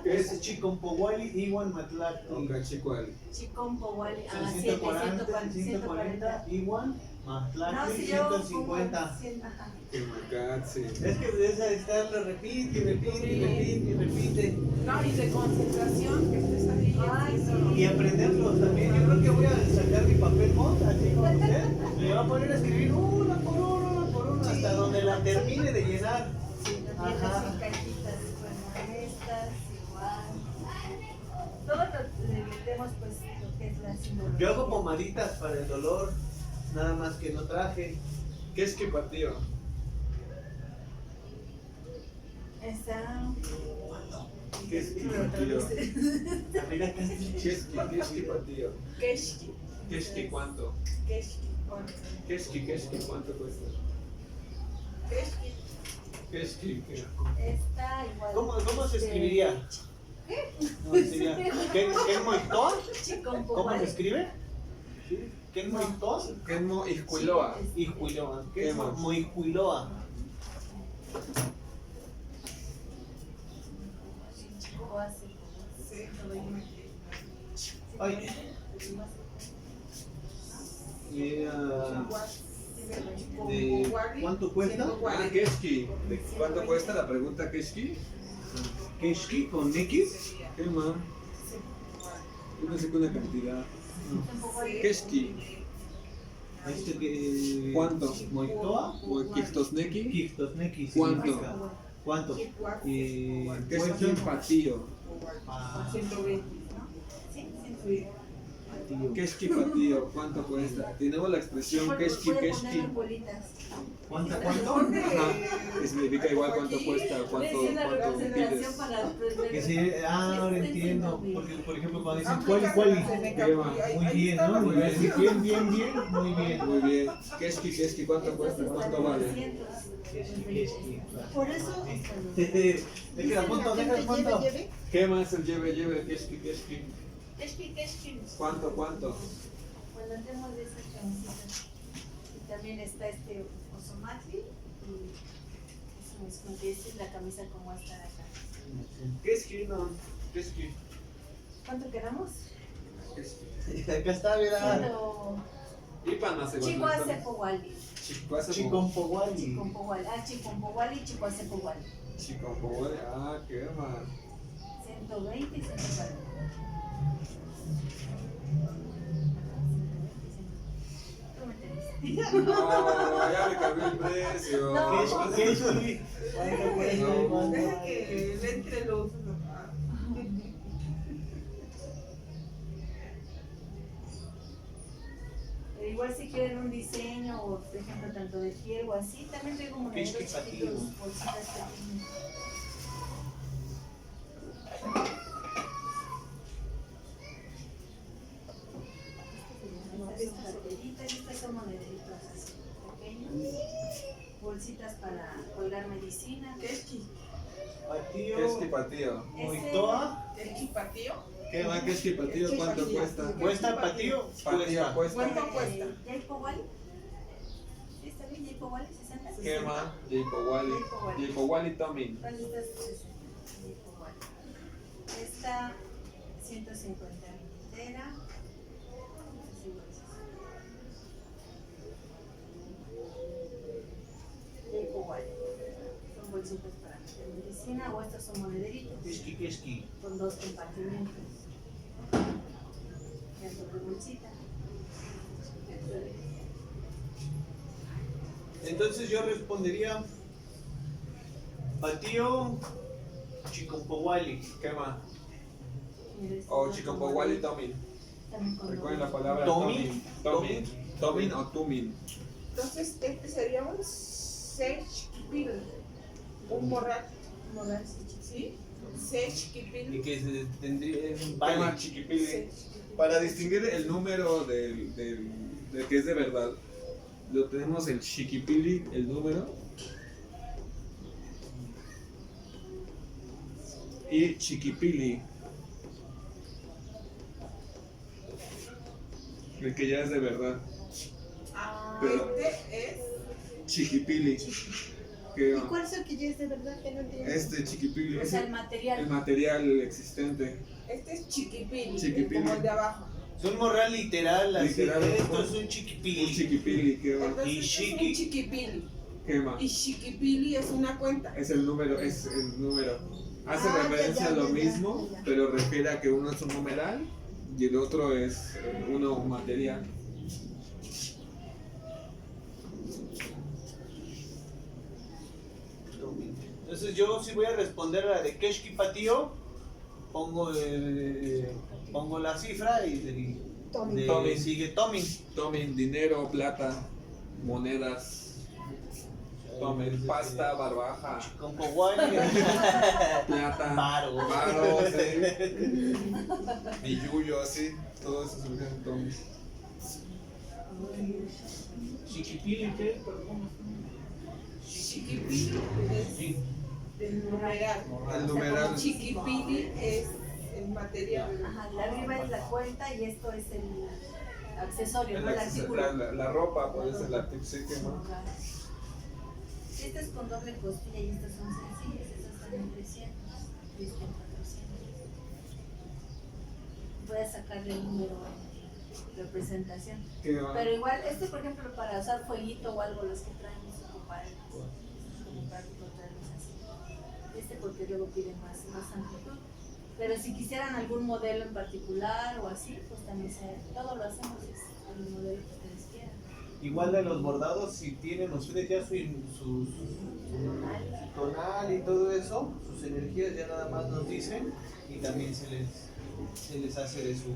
Es Chicompowali, Iwan Matlacti. Oca Chicual. Chicón Powali. Son Ah, 140, 140. Iwan No, Matlacti, si yo 150. Que Macatsi. Es que esa está, lo repite y repite y repite y repite. No, y de concentración que estés ahí. Ay, haciendo- Y aprenderlos también. Yo creo que voy a sacar mi papel bot así con usted. Le voy a poner a escribir una por una, hasta donde la termine de llenar. Ajá. Ajá. Cajitas, bueno, estas, igual. Todo le metemos pues lo que es la simbología. Yo hago pomaditas para el dolor, nada más que no traje. Keski Patio. Esta. Keski Patio. A ver acá. Keski Patio. Keshki. Keski ¿cuánto? Keshki. Bueno, Keski ¿cuánto cuesta? Keshki. Keski, ¿qué? Esta igual. ¿Cómo se escribiría? No, sería. ¿Qué moitoa? Chicón ¿Cómo se Powali. escribe? ¿Qué moitoa? Kenmo Iscuiloa. Ijuiloa. ¿Qué ¿Qué es más? moijuiloa? Chico hace. Sí. Ay. ¿De cuánto cuesta? Ah, Keski. ¿De cuánto cuesta la pregunta Keski? Keshki con X. ¿Qué más? Yo pensé que una cantidad. Keski. Este que. ¿Cuánto? ¿Moitoa? ¿O Kistosneki? Kistosneki. ¿Cuánto? ¿Cuánto? Keski Patio. Ah, 120. Sí, tío. Keski Patio. ¿Cuánto cuesta? Tenemos la expresión Keski Puede Keski. ponerlo en bolitas. ¿Cuánto? Ajá. Que significa igual cuánto cuesta, cuánto Es una pides. representación para aprender. Que sí, ahora entiendo. Porque, por ejemplo, cuando dicen Aplica cuali, la cuali. Seneca, Muy Muy ahí bien, está ¿no? la Muy bien, relación. bien, muy bien. Muy bien. Keski, ¿cuánto cuesta? ¿Cuánto vale? Por eso, Deja el punto, deja el punto. lleve. ¿Qué más el lleve? Keski. Keshki. ¿Cuánto? Cuando hacemos de esas camisetas. Y también está este Osomatli. Y eso es la camisa como está acá. Keski, no. Keski. ¿Cuánto queramos? Acá está, mira. Ciento. Ipan hace Chico hace Powali. Chicompowali. Chicompowali. Ah, Chicompowali, Chico hace Powali. Chico, ah, qué más. 120 y 140. Tú me tenés. No, ya me cambió el precio. No. Keshki. Deja que le entre luz. Pero igual si quieren un diseño o por ejemplo tanto de piel o así, también tengo moneros Keshki chiquitos, pativo. bolsitas pequeñas. Estas carteritas, estas son moneditas así pequeños, bolsitas para colgar medicina. Keshki. Keski Patio. Moitoa. Keshki patio. ¿Qué va Keski Patio? ¿Cuánto cuesta? ¿Cuesta patío? Patio cuesta. ¿Cuánto cuesta? ¿Ya Powali? ¿Sí está bien? ¿Ya Powali? ¿60? ¿Qué más? Jaypowali Tomin. ¿Cuál es esta? 60. Esta 150 entera. Son bolsitas para meter medicina Keski. con 2 compartimentos. Ya sobre bolsita. Entonces yo respondería Patío Chicompowali. ¿Qué más? Mira, este O dos Chicompowali como Tomin. también con Recuerden doble. la palabra Tomin. Tomin. Tomin o Tumin. Entonces, este sería un sechkipil, un morral, Morral, ¿sí? Y Sechkipil. que se tendría un Tema baile. chiquipili. Sechkipil. Para distinguir el número del que es de verdad, lo tenemos el chiquipili, el número, y chiquipili, el que ya es de verdad. Ah, Pero- este es Chiquipili. Que, ¿Y cuál es el que ya es de verdad? Que no entiendo. este chiquipili O es sea, el el material. material existente. Este es chiquipili, Chiquipili. como el de abajo. Es un morral literal, así. Literal. Esto es un Un chiquipili. chiquipili, que va, Entonces, Y este es chiqui- un chiquipili. ¿qué más? Y chiquipili es una cuenta. Es el número, es el número. Hace Ah, referencia ya, a lo ya, mismo, ya. pero refiere a que uno es un numeral y el otro es uno material. Entonces yo si voy a responder a la de Keshki Patío, pongo la cifra y Tomin. Tomin. sigue Tomin. Tomen dinero, plata, monedas, tomen pasta, barbaja, Con Powali. plata, Paro. paro, sí, billuyo, así, todo eso se usa en tomen. Chiquipili, ¿qué? Perdón. Chiquipili es Sí. el numeral. El numeral. Chiquipili es el material. Ajá, la arriba es la cuenta y esto es el accesorio, ¿no? El La, artículo. la ropa puede ser la sí, ¿qué más? Este es con doble costilla y estos son sencillos, estos están en 300 y este en 400. Voy a sacarle el número de representación. ¿Qué más? Pero igual, este por ejemplo para usar fueguito o algo, los que traen se ocupan como práctico traerlos así. Este porque luego piden más amplitud. Pero si quisieran algún modelo en particular o así, pues también todo lo hacemos, es el modelo que ustedes quieran. Igual de los bordados, si tienen ustedes ya su tonal y todo eso, sus energías ya nada más nos dicen y también se les hace de su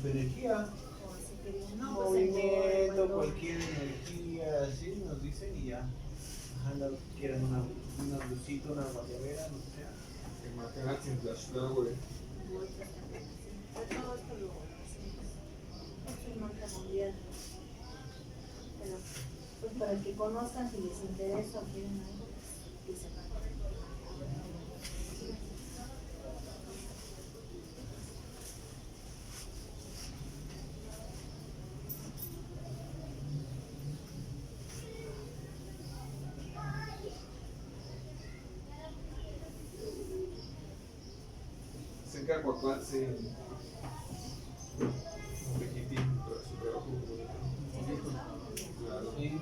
energía. O si querían, no, pues el Movimiento, gordo, cualquier energía, así nos dicen y ya. Ajá, no quieren una blusita, una guayabera, no sé. Que maten sin flashflower. todo esto lo hacemos. Esto es marca mundial. Pero, pues para que conozcan, si les interesa o quieren algo, pues dicen. Cerca de Coacuán, sí. Un pequitín, pero su trabajo claro. Sí.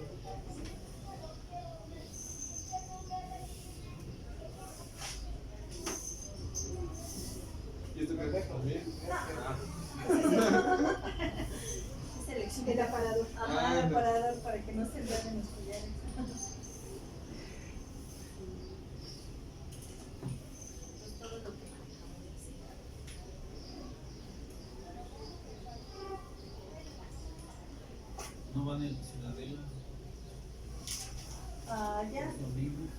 ¿Y esto qué es también? Ah. Selección. El aparador. Ajá, el aparador para que no se enreden los collares. Pues todo lo que No van en Ciudadela, ya. los libros.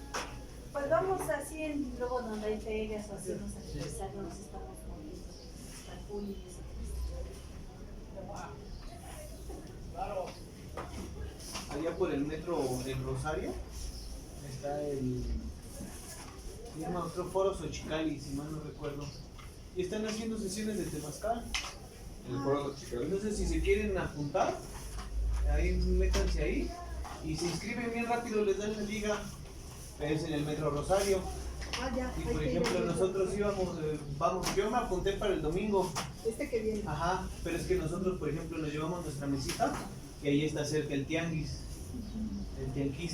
Pues vamos así, luego donde hay ferias o así, nos aniversarios, nos estamos moviendo. Hasta julio y eso. Allá por el metro El Rosario está se llama otro foro Xochicali, si mal no recuerdo. Y están haciendo sesiones de temazcal. El foro de los chicos. Entonces si se quieren apuntar, ahí métanse ahí y se inscriben bien rápido, les dan la liga. Es en el metro Rosario. Ah, ya. Y hay por que ir ejemplo ahí. nosotros vamos, yo me apunté para el domingo. Este que viene. Ajá, pero es que nosotros por ejemplo nos llevamos nuestra mesita y ahí está cerca el tianguis. El tianguis